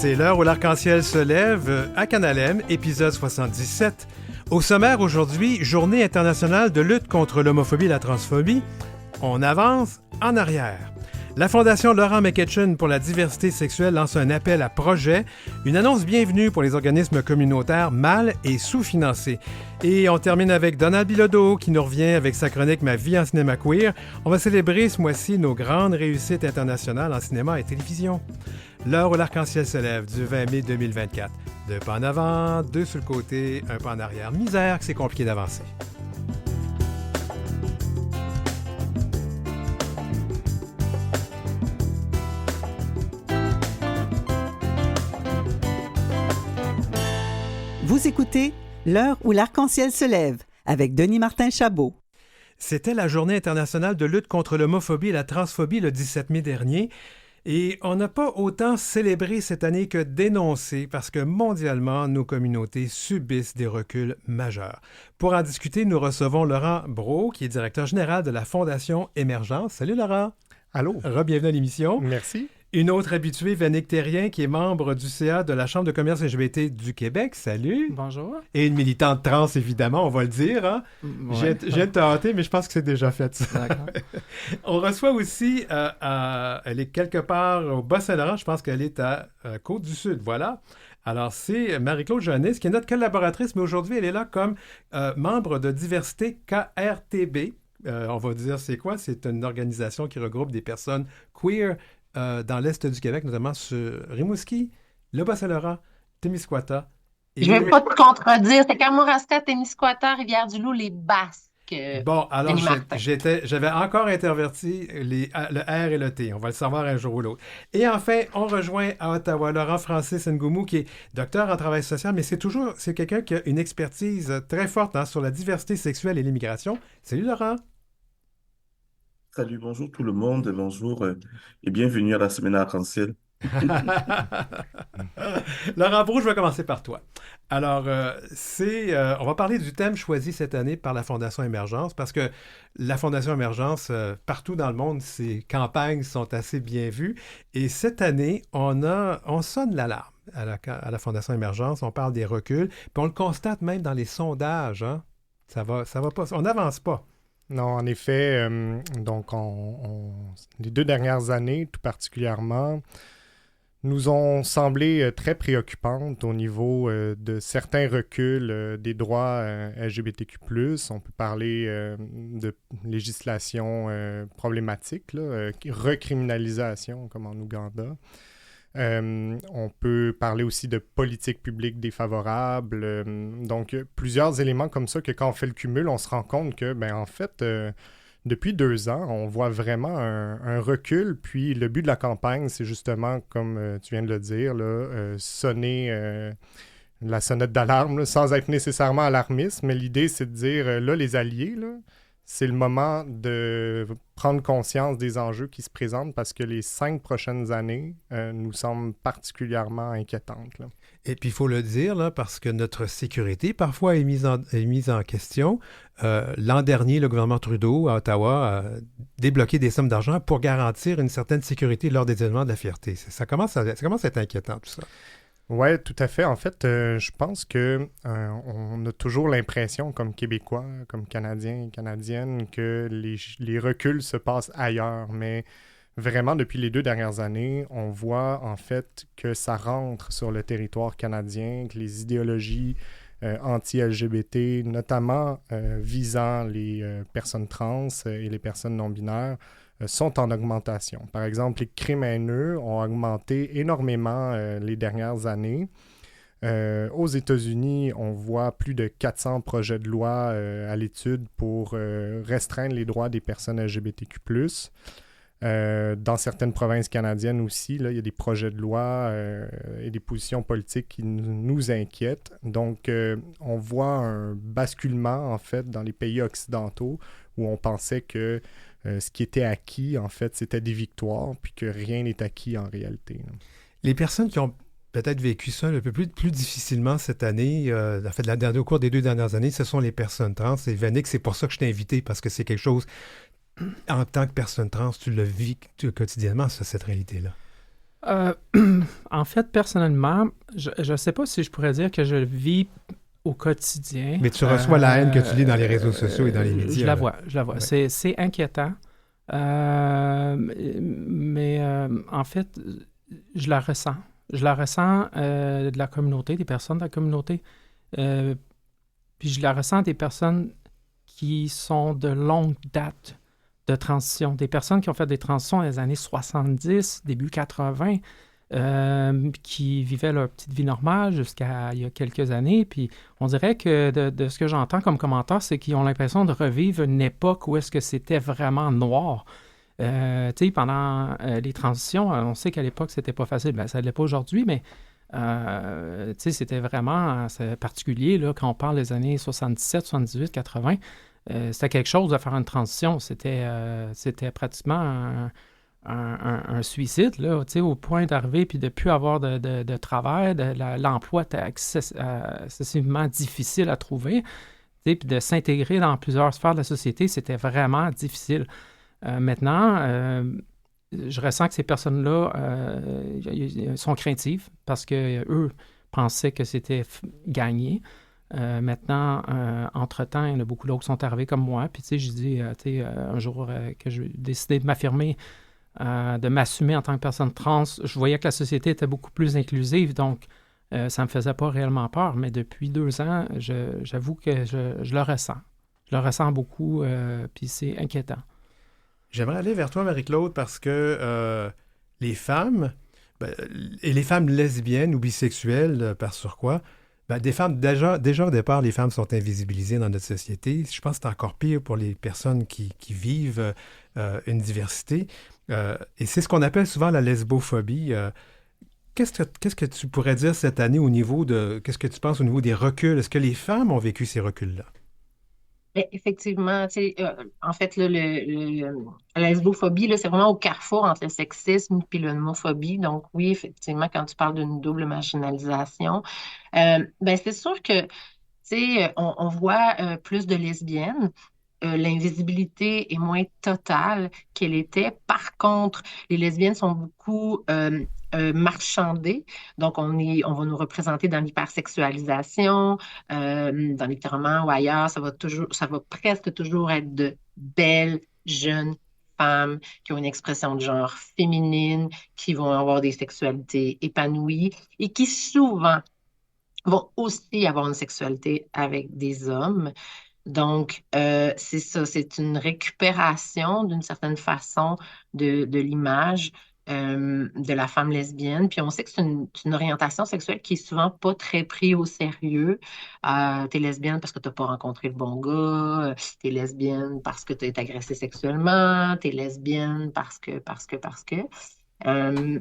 C'est l'heure où l'arc-en-ciel se lève à Canal M, épisode 77. Au sommaire aujourd'hui, Journée internationale de lutte contre l'homophobie et la transphobie. On avance en arrière. La Fondation Laurent McEachern pour la diversité sexuelle lance un appel à projet, une annonce bienvenue pour les organismes communautaires mal et sous-financés. Et on termine avec Donald Bilodeau qui nous revient avec sa chronique Ma vie en cinéma queer. On va célébrer ce mois-ci nos grandes réussites internationales en cinéma et télévision. L'heure où l'arc-en-ciel se lève du 20 mai 2024. Deux pas en avant, deux sur le côté, un pas en arrière. Misère que c'est compliqué d'avancer. Vous écoutez L'heure où l'arc-en-ciel se lève avec Denis Martin-Chabot. C'était la Journée internationale de lutte contre l'homophobie et la transphobie le 17 mai dernier. Et on n'a pas autant célébré cette année que dénoncé parce que mondialement, nos communautés subissent des reculs majeurs. Pour en discuter, nous recevons Laurent Brault, qui est directeur général de la Fondation Émergence. Salut Laurent. Allô. Bienvenue à l'émission. Merci. Une autre habituée, Véronique Thérien, qui est membre du CA de la Chambre de commerce LGBT du Québec. Salut. Bonjour. Et une militante trans, évidemment, on va le dire. Hein? Ouais. J'ai te hâter, mais je pense que c'est déjà fait, ça. D'accord. On reçoit aussi, elle est quelque part au Bas-Saint-Laurent, je pense qu'elle est à Côte-du-Sud, voilà. Alors, c'est Marie-Claude Jeunesse, qui est notre collaboratrice, mais aujourd'hui, elle est là comme membre de Diversité KRTB. On va dire c'est quoi? C'est une organisation qui regroupe des personnes queer dans l'Est du Québec, notamment sur Rimouski, le Bas-Saint-Laurent, Témiscouata. Je ne vais pas te contredire. C'est Kamouraska, Témiscouata, Rivière-du-Loup, les Basques. Bon, alors j'avais encore interverti le R et le T. On va le savoir un jour ou l'autre. Et enfin, on rejoint à Ottawa Laurent-Francis Ngoumou, qui est docteur en travail social, mais c'est quelqu'un qui a une expertise très forte sur la diversité sexuelle et l'immigration. Salut Laurent. Salut, bonjour tout le monde, bonjour et bienvenue à la semaine arc-en-ciel. Laurent Brault, je vais commencer par toi. Alors, on va parler du thème choisi cette année par la Fondation Émergence, parce que la Fondation Émergence, partout dans le monde, ses campagnes sont assez bien vues. Et cette année, on sonne l'alarme à la Fondation Émergence, on parle des reculs, puis on le constate même dans les sondages. Hein? Ça va pas, on n'avance pas. Non, en effet, donc les 2 dernières années, tout particulièrement, nous ont semblé très préoccupantes au niveau de certains reculs des droits LGBTQ+. On peut parler de législation problématique, recriminalisation comme en Ouganda. On peut parler aussi de politique publique défavorable. Donc, plusieurs éléments comme ça que quand on fait le cumul, on se rend compte que, en fait, depuis 2 ans, on voit vraiment un recul. Puis, le but de la campagne, c'est justement, comme tu viens de le dire, sonner la sonnette d'alarme, sans être nécessairement alarmiste. Mais l'idée, c'est de dire, là, les alliés, c'est le moment de prendre conscience des enjeux qui se présentent parce que les 5 prochaines années nous semblent particulièrement inquiétantes. Là. Et puis, il faut le dire, là, parce que notre sécurité, parfois, est mise en question. L'an dernier, le gouvernement Trudeau, à Ottawa, a débloqué des sommes d'argent pour garantir une certaine sécurité lors des événements de la fierté. Ça commence à être inquiétant, tout ça. Oui, tout à fait. En fait, je pense que on a toujours l'impression, comme Québécois, comme Canadiens et Canadiennes, que les reculs se passent ailleurs. Mais vraiment, depuis les 2 dernières années, on voit en fait que ça rentre sur le territoire canadien, que les idéologies anti-LGBT, notamment visant les personnes trans et les personnes non-binaires, sont en augmentation. Par exemple, les crimes haineux ont augmenté énormément les dernières années. Aux États-Unis, on voit plus de 400 projets de loi à l'étude pour restreindre les droits des personnes LGBTQ+. Dans certaines provinces canadiennes aussi, là, il y a des projets de loi et des positions politiques qui nous inquiètent. Donc, on voit un basculement, en fait, dans les pays occidentaux où on pensait que ce qui était acquis, en fait, c'était des victoires, puis que rien n'est acquis en réalité. Les personnes qui ont peut-être vécu ça un peu plus difficilement cette année, en fait, au cours des 2 dernières années, ce sont les personnes trans. Et Véronique, c'est pour ça que je t'ai invité, parce que c'est quelque chose, en tant que personne trans, tu le vis quotidiennement, cette réalité-là. Euh, En fait, personnellement, je ne sais pas si je pourrais dire que je le vis au quotidien. Mais tu reçois la haine que tu lis dans les réseaux sociaux et dans les Je médias, la là. vois, je la vois. Ouais. C'est inquiétant. En fait, je la ressens. Je la ressens de la communauté, des personnes de la communauté. Euh, Puis je la ressens des personnes qui sont de longue date de transition, des personnes qui ont fait des transitions dans les années 70, début 80, qui vivaient leur petite vie normale jusqu'à il y a quelques années. Puis on dirait que de ce que j'entends comme commentaire, c'est qu'ils ont l'impression de revivre une époque où est-ce que c'était vraiment noir. Tu sais, pendant les transitions, on sait qu'à l'époque, c'était pas facile. Ben, ça ne l'est pas aujourd'hui, mais tu sais, c'était vraiment c'est particulier là, quand on parle des années 77, 78, 80. C'était quelque chose de faire une transition. C'était pratiquement un suicide, là, tu sais, au point d'arriver puis de ne plus avoir de travail. L'emploi était excessivement difficile à trouver. Tu sais, puis de s'intégrer dans plusieurs sphères de la société, c'était vraiment difficile. Maintenant, je ressens que ces personnes-là sont craintives parce que eux pensaient que c'était gagné. Maintenant, entre-temps, il y en a beaucoup d'autres qui sont arrivés comme moi. Puis, tu sais, je dis, tu sais, un jour que j'ai décidé de m'affirmer, de m'assumer en tant que personne trans, je voyais que la société était beaucoup plus inclusive, donc ça ne me faisait pas réellement peur. Mais depuis 2 ans, j'avoue que je le ressens. Je le ressens beaucoup, puis c'est inquiétant. J'aimerais aller vers toi, Marie-Claude, parce que les femmes, ben, et les femmes lesbiennes ou bisexuelles, par surcroît, ben, des femmes, déjà au départ, les femmes sont invisibilisées dans notre société. Je pense que c'est encore pire pour les personnes qui vivent une diversité. Et c'est ce qu'on appelle souvent la lesbophobie. Qu'est-ce que tu pourrais dire cette année au niveau de... Qu'est-ce que tu penses au niveau des reculs? Est-ce que les femmes ont vécu ces reculs-là? Mais effectivement, tu sais, en fait, là, la lesbophobie, là, c'est vraiment au carrefour entre le sexisme et l'homophobie. Donc, oui, effectivement, quand tu parles d'une double marginalisation, ben, c'est sûr que, tu sais, on voit plus de lesbiennes. L'invisibilité est moins totale qu'elle était. Par contre, les lesbiennes sont beaucoup marchandées. Donc, on va nous représenter dans l'hypersexualisation, dans les romans ou ailleurs. Ça va presque toujours être de belles, jeunes femmes qui ont une expression de genre féminine, qui vont avoir des sexualités épanouies et qui souvent vont aussi avoir une sexualité avec des hommes. Donc, c'est ça, c'est une récupération d'une certaine façon de l'image de la femme lesbienne. Puis on sait que c'est une orientation sexuelle qui est souvent pas très prise au sérieux. T'es lesbienne parce que t'as pas rencontré le bon gars, t'es lesbienne parce que t'as été agressée sexuellement, t'es lesbienne parce que.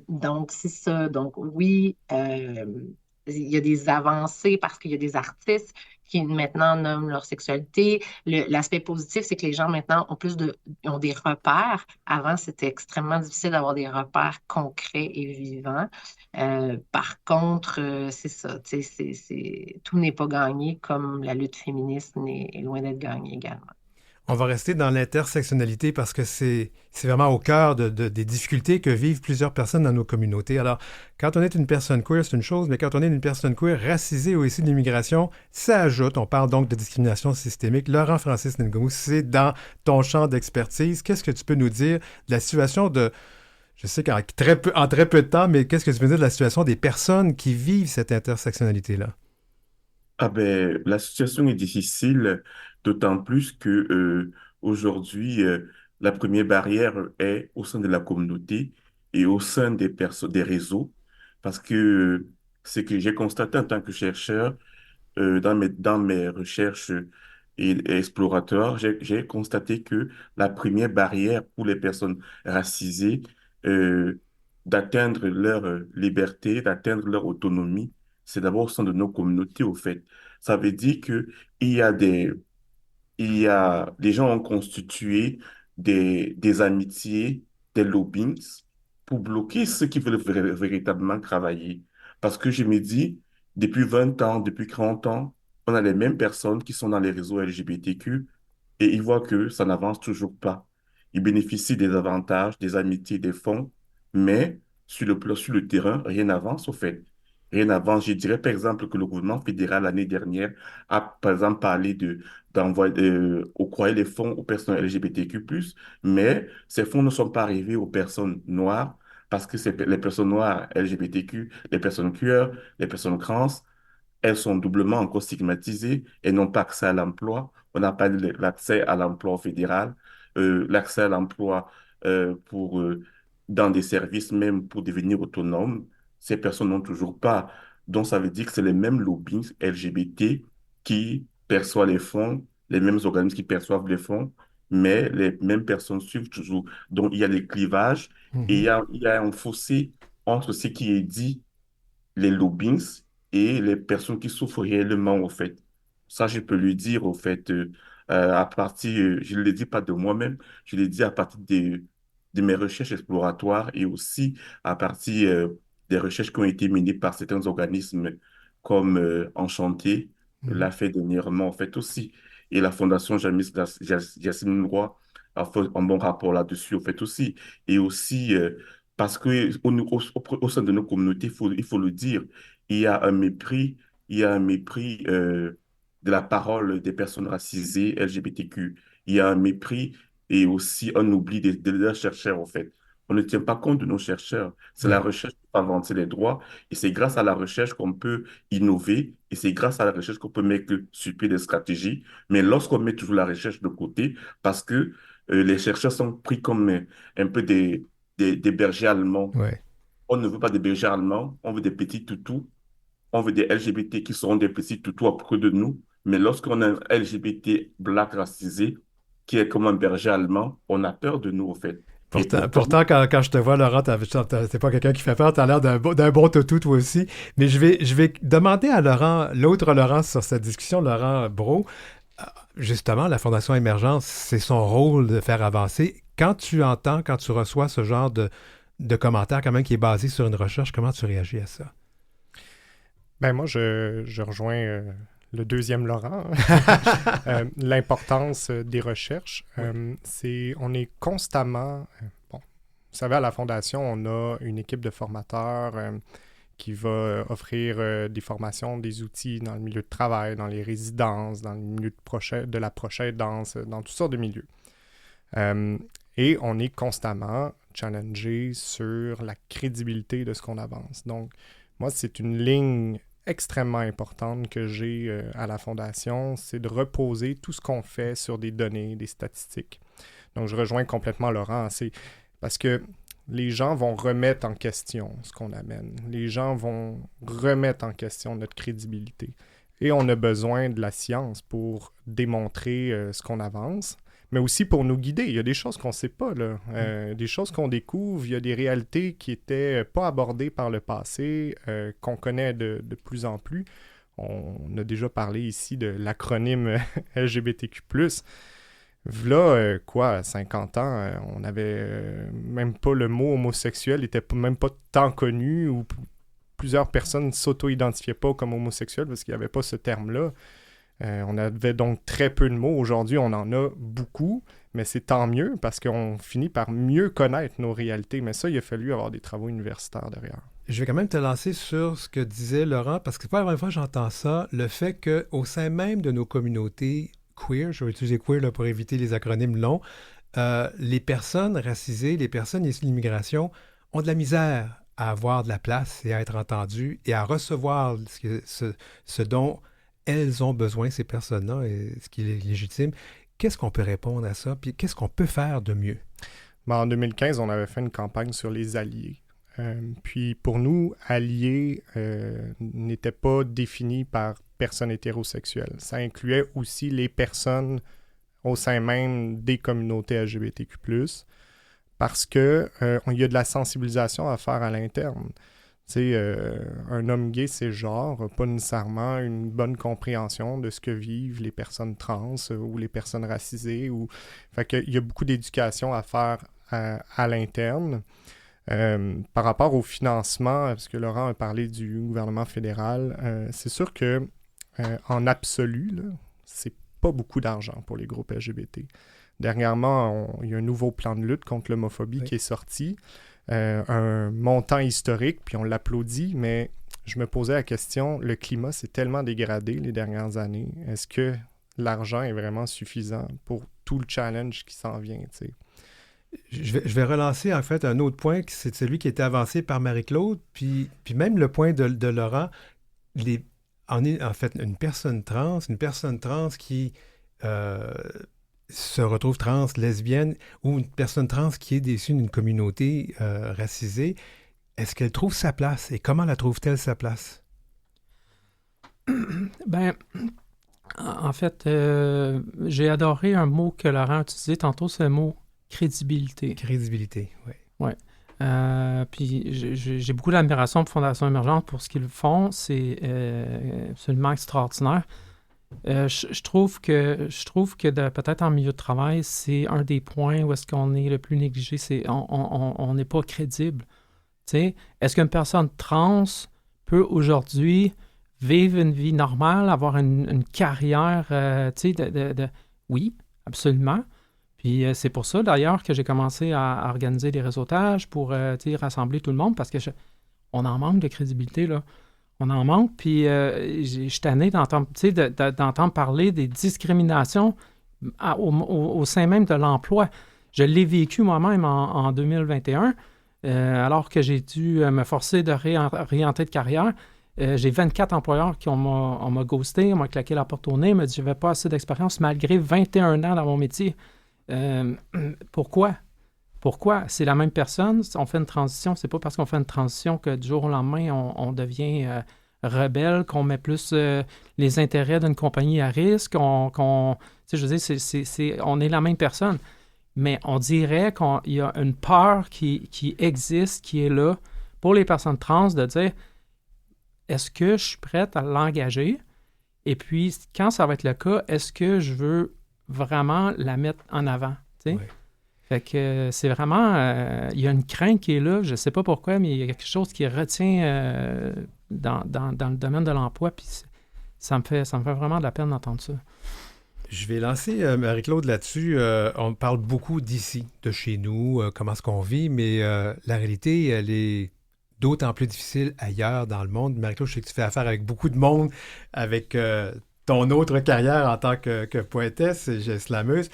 Donc, c'est ça. Donc, oui, il y a des avancées parce qu'il y a des artistes qui maintenant nomment leur sexualité. L'aspect positif, c'est que les gens maintenant ont des repères. Avant, c'était extrêmement difficile d'avoir des repères concrets et vivants. Par contre, c'est ça, tu sais, tout n'est pas gagné comme la lutte féministe est loin d'être gagnée également. On va rester dans l'intersectionnalité parce que c'est vraiment au cœur des difficultés que vivent plusieurs personnes dans nos communautés. Alors, quand on est une personne queer, c'est une chose, mais quand on est une personne queer racisée ou issue de l'immigration, ça ajoute. On parle donc de discrimination systémique. Laurent Francis Ngomou, c'est dans ton champ d'expertise. Qu'est-ce que tu peux nous dire de la situation de... Je sais en très peu de temps, mais qu'est-ce que tu peux dire de la situation des personnes qui vivent cette intersectionnalité-là? Ah ben, la situation est difficile, d'autant plus que aujourd'hui, la première barrière est au sein de la communauté et au sein des personnes, des réseaux, parce que ce que j'ai constaté en tant que chercheur, dans mes recherches et explorateurs, j'ai constaté que la première barrière pour les personnes racisées d'atteindre leur liberté, d'atteindre leur autonomie, c'est d'abord au sein de nos communautés, au fait. Ça veut dire que il y a des gens ont constitué des amitiés, des lobbyings pour bloquer ceux qui veulent véritablement travailler. Parce que je me dis, depuis 20 ans, depuis 30 ans, on a les mêmes personnes qui sont dans les réseaux LGBTQ et ils voient que ça n'avance toujours pas. Ils bénéficient des avantages, des amitiés, des fonds, mais sur le terrain, rien n'avance au fait. Rien n'avance. Je dirais par exemple que le gouvernement fédéral l'année dernière a par exemple parlé d'envoyer, octroyer les fonds aux personnes LGBTQ+, mais ces fonds ne sont pas arrivés aux personnes noires parce que c'est les personnes noires LGBTQ, les personnes queer, les personnes trans, elles sont doublement encore stigmatisées et n'ont pas accès à l'emploi. On n'a pas l'accès à l'emploi fédéral, l'accès à l'emploi pour dans des services même pour devenir autonomes. Ces personnes n'ont toujours pas. Donc, ça veut dire que c'est les mêmes lobbies LGBT qui perçoivent les fonds, les mêmes organismes qui perçoivent les fonds, mais les mêmes personnes suivent toujours. Donc, il y a des clivages et Mhm. il y a un fossé entre ce qui est dit les lobbies et les personnes qui souffrent réellement, au fait. Ça, je peux lui dire, au fait, à partir, je ne le dis pas de moi-même, je le dis à partir de mes recherches exploratoires et aussi à partir des recherches qui ont été menées par certains organismes comme Enchanté, Mhm. l'a fait dernièrement, en fait, aussi. Et la Fondation Jasmine Roy a fait un bon rapport là-dessus, au fait, aussi. Et aussi, parce que au sein de nos communautés, il faut le dire, il y a un mépris, il y a un mépris de la parole des personnes racisées LGBTQ. Il y a un mépris et aussi un oubli de leurs chercheurs, en fait. On ne tient pas compte de nos chercheurs. C'est la Ouais. recherche qui peut avancer les droits et c'est grâce à la recherche qu'on peut innover et c'est grâce à la recherche qu'on peut mettre sur pied des stratégies. Mais lorsqu'on met toujours la recherche de côté, parce que les chercheurs sont pris comme un peu des bergers allemands. Ouais. On ne veut pas des bergers allemands, on veut des petits toutous, on veut des LGBT qui seront des petits toutous auprès de nous. Mais lorsqu'on a un LGBT black racisé qui est comme un berger allemand, on a peur de nous, au fait. Et pourtant, Pourtant quand je te vois, Laurent, t'es pas quelqu'un qui fait peur, t'as l'air d'un bon toutou, toi aussi. Mais je vais demander à Laurent, l'autre Laurent, sur cette discussion, Laurent Brault, justement, la Fondation Émergence, c'est son rôle de faire avancer. Quand tu reçois ce genre de commentaires, quand même, qui est basé sur une recherche, comment tu réagis à ça? Ben moi, je rejoins le deuxième Laurent. L'importance des recherches, on est constamment... bon, vous savez, à la Fondation, on a une équipe de formateurs qui va offrir des formations, des outils dans le milieu de travail, dans les résidences, dans le milieu de la prochaine danse, dans toutes sortes de milieux. Et on est constamment challengé sur la crédibilité de ce qu'on avance. Donc, moi, c'est une ligne extrêmement importante que j'ai à la Fondation, c'est de reposer tout ce qu'on fait sur des données, des statistiques. Donc, je rejoins complètement Laurent. C'est parce que les gens vont remettre en question ce qu'on amène. Les gens vont remettre en question notre crédibilité. Et on a besoin de la science pour démontrer ce qu'on avance, mais aussi pour nous guider. Il y a des choses qu'on ne sait pas, là. Des choses qu'on découvre. Il y a des réalités qui n'étaient pas abordées par le passé, qu'on connaît de plus en plus. On a déjà parlé ici de l'acronyme LGBTQ+. Là, 50 ans, on n'avait même pas le mot homosexuel, n'était même pas tant connu, ou plusieurs personnes ne s'auto-identifiaient pas comme homosexuels parce qu'il n'y avait pas ce terme-là. On avait donc très peu de mots. Aujourd'hui, on en a beaucoup, mais c'est tant mieux parce qu'on finit par mieux connaître nos réalités. Mais ça, il a fallu avoir des travaux universitaires derrière. Je vais quand même te lancer sur ce que disait Laurent, parce que c'est pas la première fois que j'entends ça, le fait qu'au sein même de nos communautés queer, je vais utiliser queer là, pour éviter les acronymes longs, les personnes racisées, les personnes issues de l'immigration ont de la misère à avoir de la place et à être entendues et à recevoir ce dont elles ont besoin, ces personnes-là, et ce qui est légitime. Qu'est-ce qu'on peut répondre à ça? Puis qu'est-ce qu'on peut faire de mieux? En 2015, on avait fait une campagne sur les alliés. Puis pour nous, alliés n'était pas défini par personnes hétérosexuelles. Ça incluait aussi les personnes au sein même des communautés LGBTQ+, parce qu'il y a de la sensibilisation à faire à l'interne. Un homme gay, c'est genre, pas nécessairement une bonne compréhension de ce que vivent les personnes trans ou les personnes racisées. Fait qu'il y a beaucoup d'éducation à faire à l'interne. Par rapport au financement, parce que Laurent a parlé du gouvernement fédéral, c'est sûr que en absolu, là, c'est pas beaucoup d'argent pour les groupes LGBT. Dernièrement, il y a un nouveau plan de lutte contre l'homophobie qui est sorti. un montant historique, puis on l'applaudit, mais je me posais la question, le climat s'est tellement dégradé les dernières années. Est-ce que l'argent est vraiment suffisant pour tout le challenge qui s'en vient, tu sais? Je vais relancer en fait un autre point, c'est celui qui était avancé par Marie-Claude, puis même le point de Laurent. On est en fait une personne trans qui se retrouve trans, lesbienne, ou une personne trans qui est issue d'une communauté racisée. Est-ce qu'elle trouve sa place et comment la trouve-t-elle sa place? Ben, en fait, j'ai adoré un mot que Laurent a utilisé tantôt, c'est le mot crédibilité. Crédibilité, oui. Ouais. Puis j'ai beaucoup d'admiration pour Fondation Émergente pour ce qu'ils font. C'est absolument extraordinaire. Je trouve que peut-être en milieu de travail, c'est un des points où est-ce qu'on est le plus négligé, c'est on n'est pas crédible. Tu sais, est-ce qu'une personne trans peut aujourd'hui vivre une vie normale, avoir une carrière, tu sais, Oui, absolument. Puis c'est pour ça, d'ailleurs, que j'ai commencé à organiser des réseautages pour tu sais, rassembler tout le monde, parce que on en manque de crédibilité, là. On en manque, puis je suis tanné d'entendre, tu sais, d'entendre parler des discriminations au sein même de l'emploi. Je l'ai vécu moi-même en 2021, alors que j'ai dû me forcer de réorienter de carrière. J'ai 24 employeurs qui on m'a ghosté, on m'a claqué la porte au nez, m'ont dit que je n'avais pas assez d'expérience malgré 21 ans dans mon métier. Pourquoi? Pourquoi? C'est la même personne, on fait une transition, c'est pas parce qu'on fait une transition que du jour au lendemain, on devient rebelle, qu'on met plus les intérêts d'une compagnie à risque, tu sais, je veux dire, on est la même personne. Mais on dirait qu'il y a une peur qui existe, qui est là pour les personnes trans de dire, est-ce que je suis prête à l'engager? Et puis, quand ça va être le cas, est-ce que je veux vraiment la mettre en avant? Tu sais? Oui. Fait que c'est vraiment... il y a une crainte qui est là, je ne sais pas pourquoi, mais il y a quelque chose qui retient dans le domaine de l'emploi, puis ça me fait vraiment de la peine d'entendre ça. Je vais lancer Marie-Claude là-dessus. On parle beaucoup d'ici, de chez nous, comment est-ce qu'on vit, mais la réalité, elle est d'autant plus difficile ailleurs dans le monde. Marie-Claude, je sais que tu fais affaire avec beaucoup de monde, avec ton autre carrière en tant que poétesse et slameuse.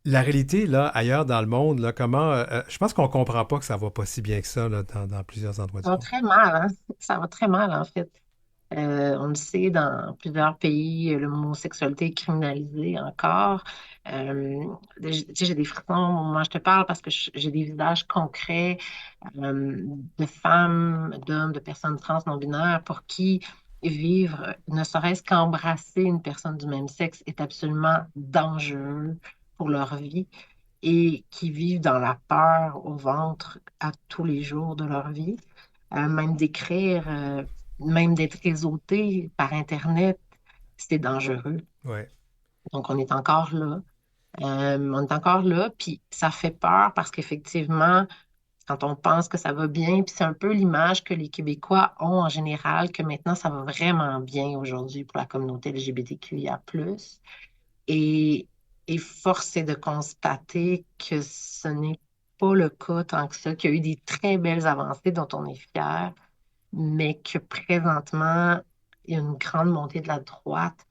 La réalité, là, ailleurs dans le monde, là, comment... je pense qu'on ne comprend pas que ça ne va pas si bien que ça là, dans plusieurs endroits du Ça va monde. très mal, hein? Ça va très mal, en fait. On le sait, dans plusieurs pays, l'homosexualité est criminalisée encore. Tu sais, j'ai des frissons au moment où je te parle parce que j'ai des visages concrets de femmes, d'hommes, de personnes trans non-binaires pour qui vivre, ne serait-ce qu'embrasser une personne du même sexe est absolument dangereux pour leur vie et qui vivent dans la peur au ventre à tous les jours de leur vie. Même d'écrire, même d'être réseauté par Internet, c'est dangereux. Ouais. Donc, on est encore là. On est encore là, puis ça fait peur parce qu'effectivement, quand on pense que ça va bien, puis c'est un peu l'image que les Québécois ont en général, que maintenant, ça va vraiment bien aujourd'hui pour la communauté LGBTQIA+. Et, et force est de constater que ce n'est pas le cas tant que ça, qu'il y a eu des très belles avancées dont on est fiers, mais que présentement, il y a une grande montée de la droite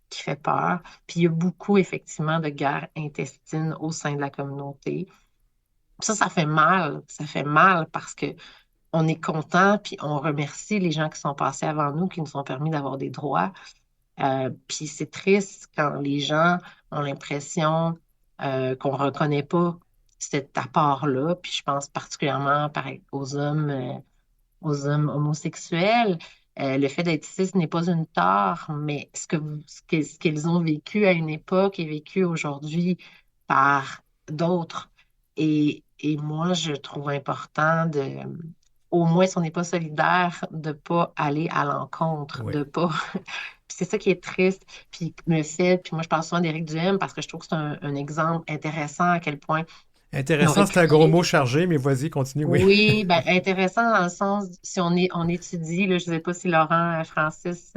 qui fait peur. Puis il y a beaucoup, effectivement, de guerres intestines au sein de la communauté. Ça fait mal. Ça fait mal parce que on est content, puis on remercie les gens qui sont passés avant nous, qui nous ont permis d'avoir des droits. Puis c'est triste quand les gens ont l'impression qu'on ne reconnaît pas cet apport-là. Puis je pense particulièrement aux hommes homosexuels. Le fait d'être cis n'est pas une tare, mais ce qu'ils ont vécu à une époque est vécu aujourd'hui par d'autres. Et moi, je trouve important au moins si on n'est pas solidaire, de ne pas aller à l'encontre, Oui. de pas. Puis c'est ça qui est triste. Puis le fait, puis moi, je parle souvent d'Éric Duhem parce que je trouve que c'est un exemple intéressant à quel point Intéressant, c'est un gros mot chargé, mais vas-y, continue, oui. oui, ben, intéressant dans le sens, si on étudie, là, je ne sais pas si Laurent, Francis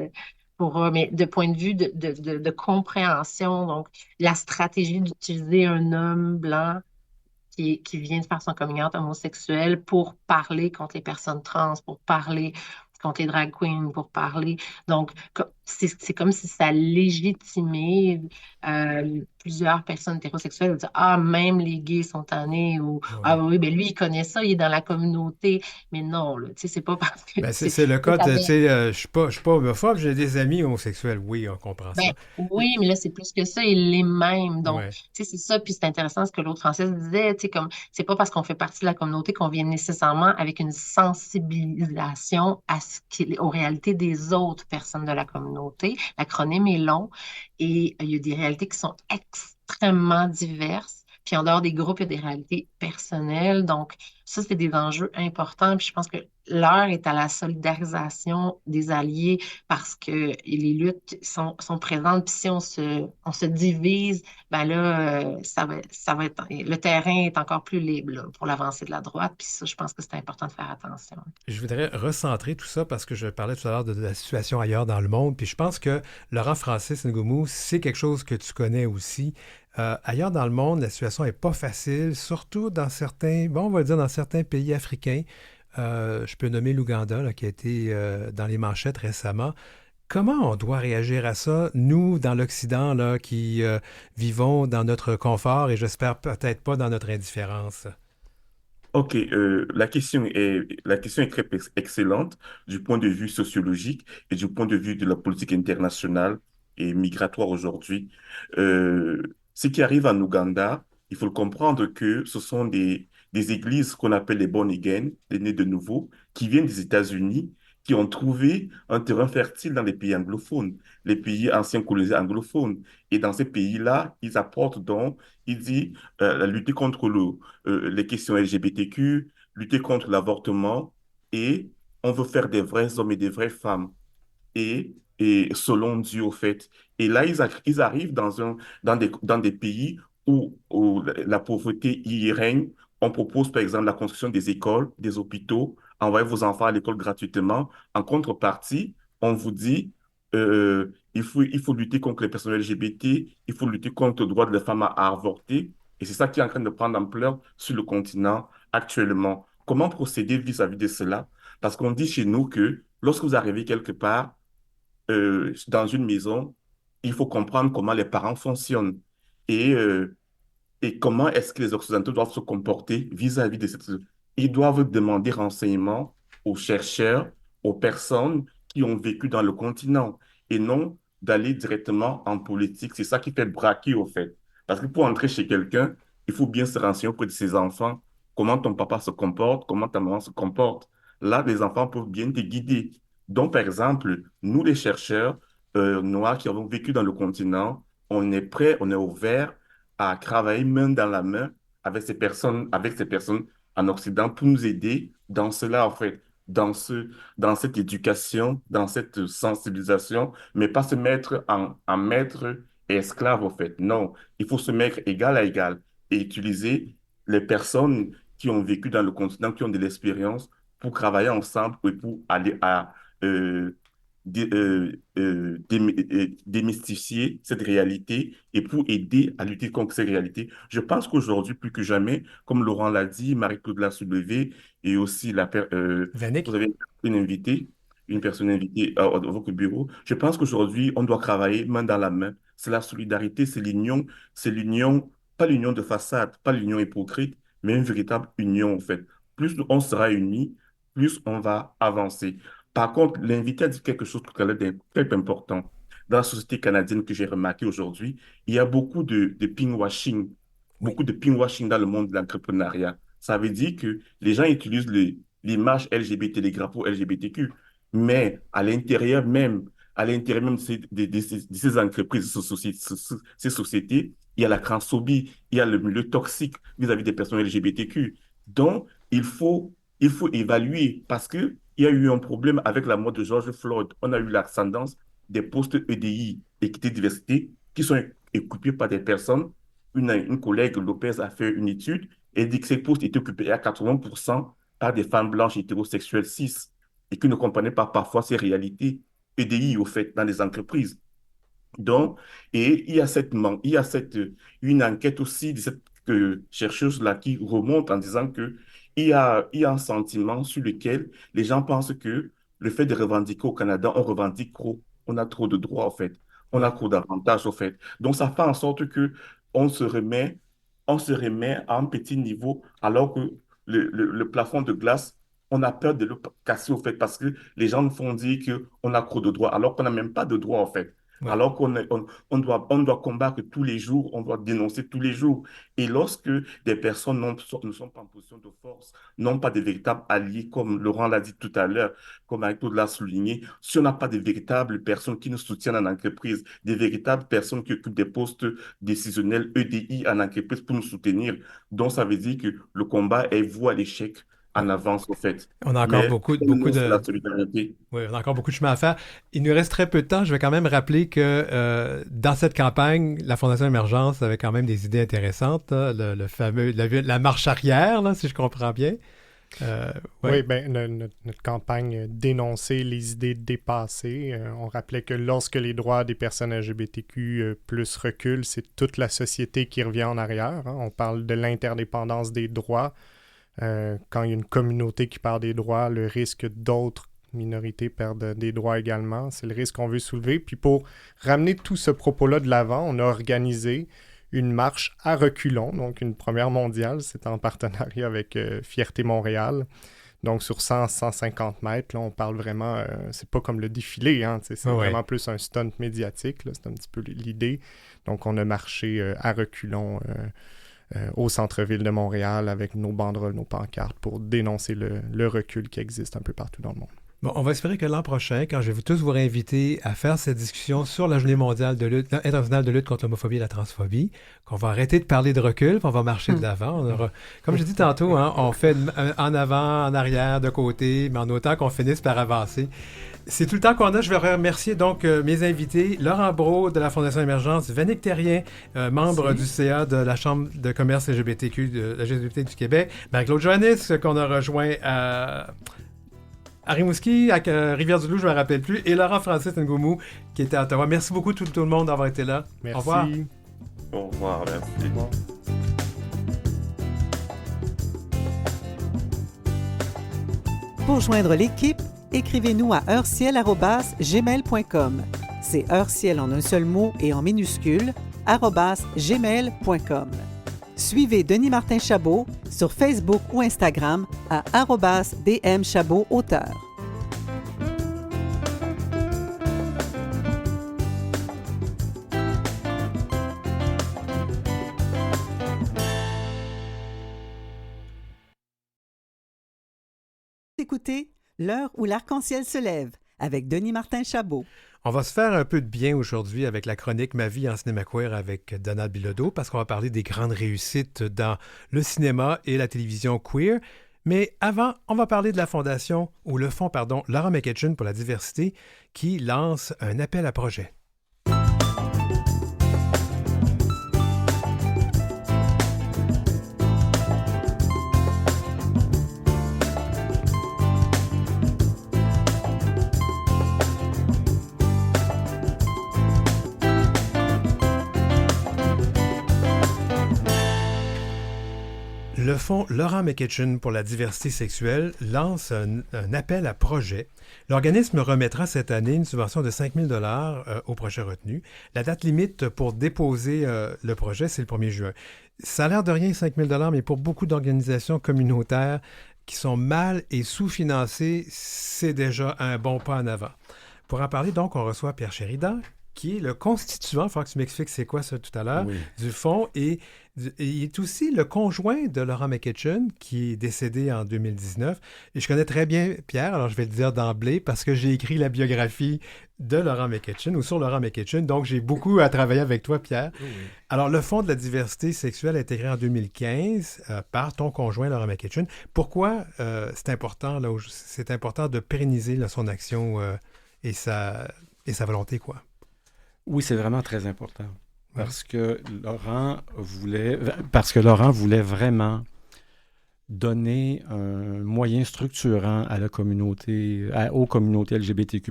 pourra, mais de point de vue de compréhension, donc la stratégie d'utiliser un homme blanc qui qui vient de faire son coming out homosexuel pour parler contre les personnes trans, pour parler contre les drag queens, pour parler. Donc, c'est comme si ça légitimait plusieurs personnes hétérosexuelles. De dire, ah, même les gays sont tannés, ou ah Ouais. oui, ben lui, il connaît ça, il est dans la communauté. Mais non, là, tu sais, c'est pas parce que Ben, c'est le tu sais, cas de, tu sais, je suis pas homophobe, j'ai des amis homosexuels. Oui, on comprend ben ça. oui, mais là, c'est plus que ça, il est même. Donc, Ouais. tu sais, c'est ça. Puis c'est intéressant ce que l'autre Française disait, tu sais, comme, c'est pas parce qu'on fait partie de la communauté qu'on vient nécessairement avec une sensibilisation aux réalités des autres personnes de la communauté. L'acronyme est long et il y a des réalités qui sont extrêmement diverses. Puis en dehors des groupes, il y a des réalités personnelles. Donc, ça, c'est des enjeux importants. Puis je pense que l'heure est à la solidarisation des alliés parce que les luttes sont présentes. Puis si on se divise, ben là, ça va être, le terrain est encore plus libre là, pour l'avancée de la droite. Puis ça, je pense que c'est important de faire attention. Je voudrais recentrer tout ça parce que je parlais tout à l'heure de la situation ailleurs dans le monde. Puis je pense que Laurent Francis Ngoumou, c'est quelque chose que tu connais aussi. Ailleurs dans le monde, la situation n'est pas facile, surtout dans certains, bon, on va dire dans certains pays africains. Je peux nommer l'Ouganda, là, qui a été dans les manchettes récemment. Comment on doit réagir à ça, nous, dans l'Occident, là, qui vivons dans notre confort et j'espère peut-être pas dans notre indifférence? Ok, la question est très excellente du point de vue sociologique et du point de vue de la politique internationale et migratoire aujourd'hui. Euh, Ce qui arrive en Ouganda, il faut le comprendre que ce sont des églises qu'on appelle les born again, les nés de nouveau, qui viennent des États-Unis, qui ont trouvé un terrain fertile dans les pays anglophones, les pays anciens colonisés anglophones. Et dans ces pays-là, ils apportent donc, il dit, la lutte contre les questions LGBTQ, lutter contre l'avortement, et on veut faire des vrais hommes et des vraies femmes, et selon Dieu, au fait. Et là, ils arrivent dans des pays où la pauvreté y règne. On propose, par exemple, la construction des écoles, des hôpitaux, envoyer vos enfants à l'école gratuitement. En contrepartie, on vous dit, il faut lutter contre les personnes LGBT, il faut lutter contre le droit de la femme à avorter. Et c'est ça qui est en train de prendre ampleur sur le continent actuellement. Comment procéder vis-à-vis de cela? Parce qu'on dit chez nous que lorsque vous arrivez quelque part, dans une maison, il faut comprendre comment les parents fonctionnent et, euh, et comment est-ce que les Occidentaux doivent se comporter vis-à-vis de cette... Ils doivent demander renseignements aux chercheurs, aux personnes qui ont vécu dans le continent et non d'aller directement en politique. C'est ça qui fait braquer, au fait. Parce que pour entrer chez quelqu'un, il faut bien se renseigner auprès de ses enfants, comment ton papa se comporte, comment ta maman se comporte. Là, les enfants peuvent bien te guider. Donc, par exemple, nous, les chercheurs noirs qui avons vécu dans le continent, on est prêts, on est ouverts à travailler main dans la main avec ces personnes en Occident pour nous aider dans cela, en fait, dans cette éducation, dans cette sensibilisation, mais pas se mettre en maître et esclave, en fait. Non, il faut se mettre égal à égal et utiliser les personnes qui ont vécu dans le continent, qui ont de l'expérience pour travailler ensemble et pour aller à euh, démystifier cette réalité et pour aider à lutter contre ces réalités. Je pense qu'aujourd'hui, plus que jamais, comme Laurent l'a dit, Marie-Claude l'a soulevé et aussi vous Vanik? avez une invitée, une personne invitée à votre bureau. Je pense qu'aujourd'hui, on doit travailler main dans la main. C'est la solidarité, c'est l'union, pas l'union de façade, pas l'union hypocrite, mais une véritable union, en fait. Plus on sera unis, plus on va avancer. Par contre, l'invité a dit quelque chose tout à l'heure très important. Dans la société canadienne que j'ai remarqué aujourd'hui, il y a de pinkwashing, Oui. beaucoup de pinkwashing dans le monde de l'entrepreneuriat. Ça veut dire que les gens utilisent l'image LGBT, les drapeaux LGBTQ, mais à l'intérieur même de ces entreprises, ces sociétés, il y a la transphobie, il y a le milieu toxique vis-à-vis des personnes LGBTQ. Donc, il faut évaluer parce que il y a eu un problème avec la mort de George Floyd. On a eu l'ascendance des postes EDI, équité, diversité, qui sont occupés par des personnes. Une collègue, Lopez, a fait une étude et dit que ces postes étaient occupés à 80% par des femmes blanches hétérosexuelles cis et qui ne comprenaient pas parfois ces réalités EDI, au fait, dans les entreprises. Donc, et il y a une enquête aussi de chercheuse là qui remonte en disant que il y a un sentiment sur lequel les gens pensent que le fait de revendiquer au Canada, on revendique trop, on a trop de droits, en fait, on a Ouais. trop d'avantages, au fait. Donc, ça fait en sorte que on se remet, on se remet à un petit niveau, alors que le plafond de glace, on a peur de le casser, au fait, parce que les gens nous font dire qu'on a trop de droits, alors qu'on n'a même pas de droits, en fait. Ouais. Alors on doit combattre tous les jours, on doit dénoncer tous les jours. Et lorsque des personnes ne sont pas en position de force, n'ont pas de véritables alliés, comme Laurent l'a dit tout à l'heure, comme Aïto l'a souligné, si on n'a pas de véritables personnes qui nous soutiennent en entreprise, des véritables personnes qui occupent des postes décisionnels EDI en entreprise pour nous soutenir, donc ça veut dire que le combat est voué à l'échec Ouais. en avance, au fait. On a encore Mais beaucoup c'est la de, solidarité. oui, on a encore beaucoup de chemin à faire. Il nous reste très peu de temps. Je vais quand même rappeler que dans cette campagne, la Fondation Émergence avait quand même des idées intéressantes, hein. Le fameux, la marche arrière, là, si je comprends bien. Ouais. Oui, ben, notre campagne dénonçait les idées dépassées. On rappelait que lorsque les droits des personnes LGBTQ plus reculent, c'est toute la société qui revient en arrière, hein. On parle de l'interdépendance des droits. Quand il y a une communauté qui perd des droits, le risque d'autres minorités perdent des droits également. C'est le risque qu'on veut soulever. Puis pour ramener tout ce propos-là de l'avant, on a organisé une marche à reculons, donc une première mondiale. C'est en partenariat avec Fierté Montréal. Donc sur 100-150 mètres, là, on parle vraiment... c'est pas comme le défilé, hein, c'est vraiment plus un stunt médiatique. Là, c'est un petit peu l'idée. Donc on a marché à reculons au centre-ville de Montréal avec nos banderoles, nos pancartes pour dénoncer le recul qui existe un peu partout dans le monde. Bon, on va espérer que l'an prochain, quand je vais tous vous réinviter à faire cette discussion sur la journée mondiale internationale de lutte contre l'homophobie et la transphobie, qu'on va arrêter de parler de recul, puis on va marcher de l'avant. Comme je dis tantôt, hein, on fait en avant, en arrière, de côté, mais en autant qu'on finisse par avancer. C'est tout le temps qu'on a. Je vais remercier donc mes invités, Laurent Brault de la Fondation Émergence, Vanick Thérien, membre du CA de la Chambre de commerce LGBTQ de la LGBT du Québec, Marie-Claude Joannis, qu'on a rejoint à Rimouski, à Rivière-du-Loup, je ne me rappelle plus, et Laurent Francis Ngoumou, qui était à Ottawa. Merci beaucoup tout le monde d'avoir été là. Merci. Au revoir. Au revoir, merci. Au revoir. Pour joindre l'équipe, écrivez-nous à heureciel@gmail.com. C'est heureciel en un seul mot et en minuscule, @gmail.com. Suivez Denis Martin Chabot sur Facebook ou Instagram à @dmchabotauteur. Écoutez L'heure où l'arc-en-ciel se lève avec Denis Martin Chabot. On va se faire un peu de bien aujourd'hui avec la chronique Ma vie en cinéma queer avec Donald Bilodeau parce qu'on va parler des grandes réussites dans le cinéma et la télévision queer. Mais avant, on va parler de la fondation, ou le fonds, pardon, Laura McEachern pour la diversité qui lance un appel à projet. Le fonds Laura McEachern pour la diversité sexuelle lance un appel à projet. L'organisme remettra cette année une subvention de 5 000 $ au projet retenu. La date limite pour déposer le projet, c'est le 1er juin. Ça a l'air de rien, 5 000 $, mais pour beaucoup d'organisations communautaires qui sont mal et sous-financées, c'est déjà un bon pas en avant. Pour en parler, donc, on reçoit Pierre Sheridan, qui est le constituant, il faudra que tu m'expliques c'est quoi ça tout à l'heure, Oui. du fonds, et il est aussi le conjoint de Laura McEachern, qui est décédé en 2019. Et je connais très bien Pierre, alors je vais le dire d'emblée, parce que j'ai écrit la biographie de Laura McEachern, ou sur Laura McEachern, donc j'ai beaucoup à travailler avec toi, Pierre. Oui. Alors, le Fonds de la diversité sexuelle a été créé en 2015 par ton conjoint, Laura McEachern. Pourquoi c'est important de pérenniser là, son action et sa volonté, quoi? Oui, c'est vraiment très important. Ouais. Parce que Laurent voulait vraiment donner un moyen structurant à la communauté, aux communautés LGBTQ+,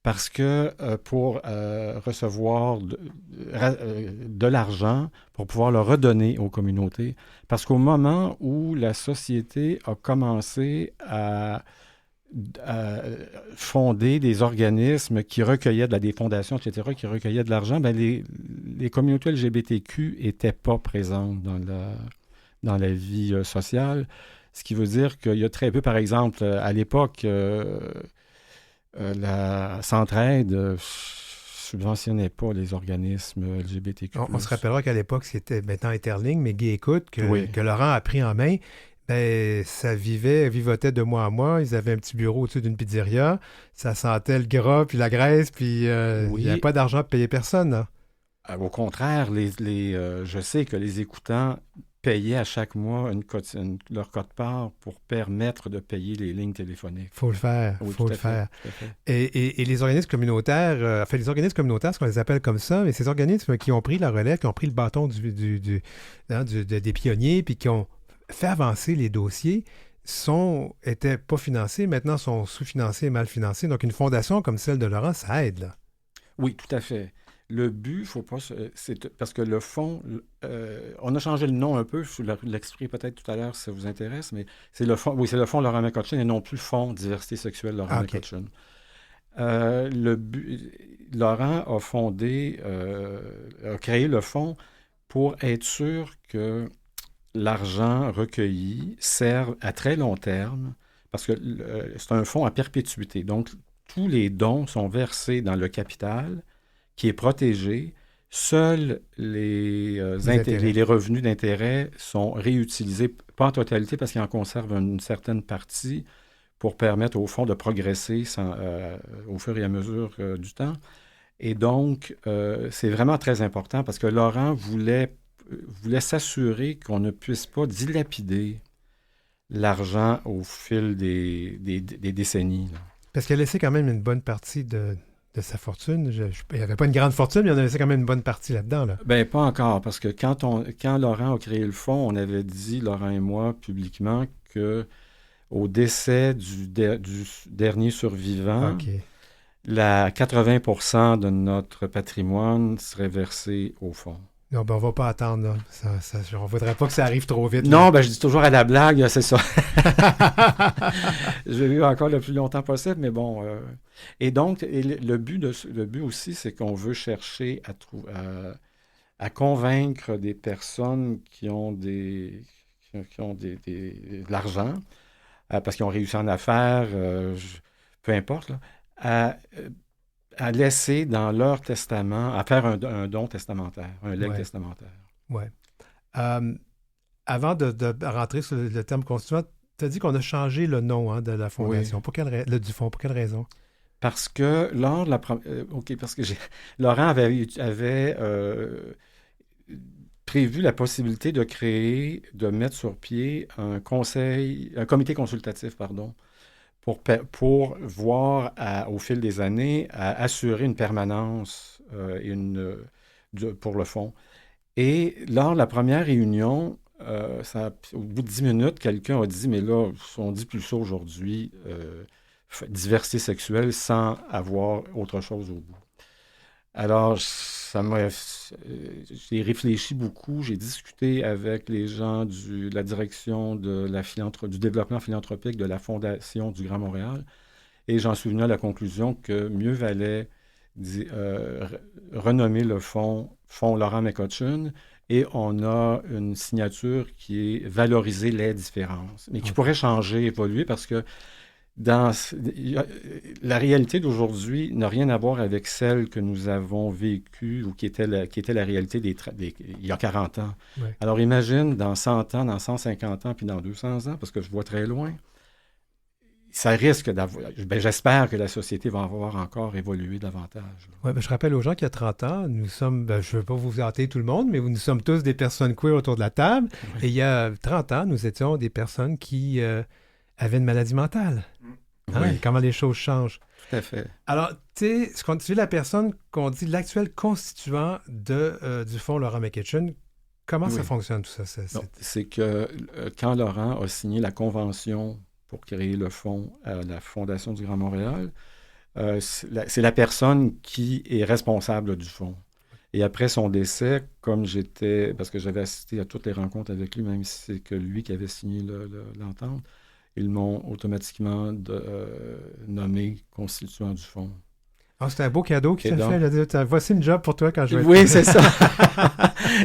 parce que pour recevoir de l'argent, pour pouvoir le redonner aux communautés, parce qu'au moment où la société a commencé à fonder des organismes qui recueillaient des fondations, etc., qui recueillaient de l'argent, ben les communautés LGBTQ n'étaient pas présentes dans la vie sociale, ce qui veut dire qu'il y a très peu, par exemple, à l'époque, la Centraide subventionnait pas les organismes LGBTQ+. On se rappellera qu'à l'époque, c'était maintenant Interling, mais Gay Écoute, Oui. que Laurent a pris en main. Ben, ça vivotait de mois en mois. Ils avaient un petit bureau au-dessus d'une pizzeria. Ça sentait le gras puis la graisse, puis il n'y avait pas d'argent pour payer personne, là. Au contraire, je sais que les écoutants payaient à chaque mois leur quote-part pour permettre de payer les lignes téléphoniques. Faut le faire, Oui, faut tout le à fait, faire. tout à fait. Et les organismes communautaires, les organismes communautaires, ce qu'on les appelle comme ça, mais ces organismes qui ont pris la relève, qui ont pris le bâton des pionniers, puis qui ont fait avancer les dossiers, étaient pas financés, maintenant sont sous-financés, mal financés. Donc, une fondation comme celle de Laurent, ça aide, là. Oui, tout à fait. Le but, faut pas, c'est parce que le fonds, on a changé le nom un peu, je l'expliquerai peut-être tout à l'heure si ça vous intéresse, mais c'est le fonds Laurent McCutcheon et non plus Fonds Diversité Sexuelle Laurent McCutcheon. Le but, Laurent a créé le fonds pour être sûr que l'argent recueilli serve à très long terme, parce que c'est un fonds à perpétuité. Donc, tous les dons sont versés dans le capital, qui est protégé. Seuls les revenus d'intérêt sont réutilisés, pas en totalité, parce qu'ils en conservent une certaine partie pour permettre au fonds de progresser au fur et à mesure du temps. Et donc, c'est vraiment très important parce que Laurent voulait s'assurer qu'on ne puisse pas dilapider l'argent au fil des décennies, là. Parce qu'il a laissé quand même une bonne partie de sa fortune. Il n'y avait pas une grande fortune, mais on a laissé quand même une bonne partie là-dedans, là. Bien, pas encore, parce que quand Laurent a créé le fonds, on avait dit, Laurent et moi, publiquement, qu'au décès du dernier survivant, la 80% de notre patrimoine serait versé au fonds. Non, ben on va pas attendre, là. On ne voudrait pas que ça arrive trop vite, là. Non, ben je dis toujours à la blague, c'est ça. Je vais vivre encore le plus longtemps possible, mais bon. Et donc, le but aussi, c'est qu'on veut chercher à convaincre des personnes qui ont de l'argent, parce qu'ils ont réussi en affaires, peu importe, là, à laisser dans leur testament, à faire un don testamentaire, un legs testamentaire. Oui. Avant de rentrer sur le terme constituant, tu as dit qu'on a changé le nom de la fondation. Oui. Du fonds. Pour quelle raison? Parce que lors de la Laurent avait prévu la possibilité de mettre sur pied un comité consultatif, pour voir au fil des années à assurer une permanence pour le fonds. Et lors de la première réunion, au bout de 10 minutes, quelqu'un a dit, mais là, on dit plus ça aujourd'hui, diversité sexuelle sans avoir autre chose au bout. Alors, j'ai réfléchi beaucoup, j'ai discuté avec les gens de la direction du développement philanthropique de la Fondation du Grand Montréal et j'en suis venu à la conclusion que mieux valait renommer le fonds Laurent McCutcheon et on a une signature qui est valoriser les différences, mais qui pourrait changer, évoluer parce que la réalité d'aujourd'hui n'a rien à voir avec celle que nous avons vécue ou qui était la réalité il y a 40 ans. Ouais. Alors imagine dans 100 ans, dans 150 ans, puis dans 200 ans, parce que je vois très loin, ça risque d'avoir... j'espère que la société va avoir encore évolué davantage. Oui, je rappelle aux gens qu'il y a 30 ans, nous sommes, je ne veux pas vous hâter tout le monde, mais nous sommes tous des personnes queer autour de la table. Oui. Et il y a 30 ans, nous étions des personnes qui... avaient une maladie mentale. Oui. Comment les choses changent. Tout à fait. Alors, tu sais, la personne qu'on dit l'actuel constituant du fonds Laurent McCutcheon, comment ça fonctionne tout ça? C'est que quand Laurent a signé la convention pour créer le fonds à la Fondation du Grand Montréal, c'est la personne qui est responsable du fonds. Et après son décès, parce que j'avais assisté à toutes les rencontres avec lui, même si c'est que lui qui avait signé l'entente, ils m'ont automatiquement nommé constituant du fonds. Ah, c'est un beau cadeau qui Et t'a donc- fait. Voici une job pour toi quand je vais Oui, c'est ça.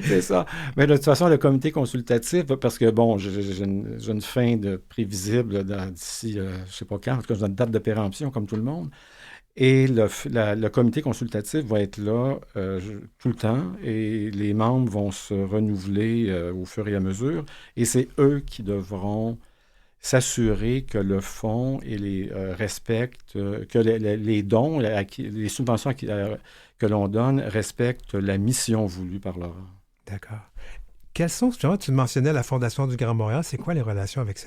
C'est ça. Mais de toute façon, le comité consultatif, parce que, bon, j'ai une fin prévisible d'ici, je ne sais pas quand, en tout cas, j'ai une date de péremption, comme tout le monde. Et le comité consultatif va être là tout le temps et les membres vont se renouveler au fur et à mesure. Et c'est eux qui devront s'assurer que le fonds respecte, que les dons, les subventions que l'on donne respectent la mission voulue par Laurent. D'accord. Quelles sont, justement, tu mentionnais la Fondation du Grand Montréal. C'est quoi les relations avec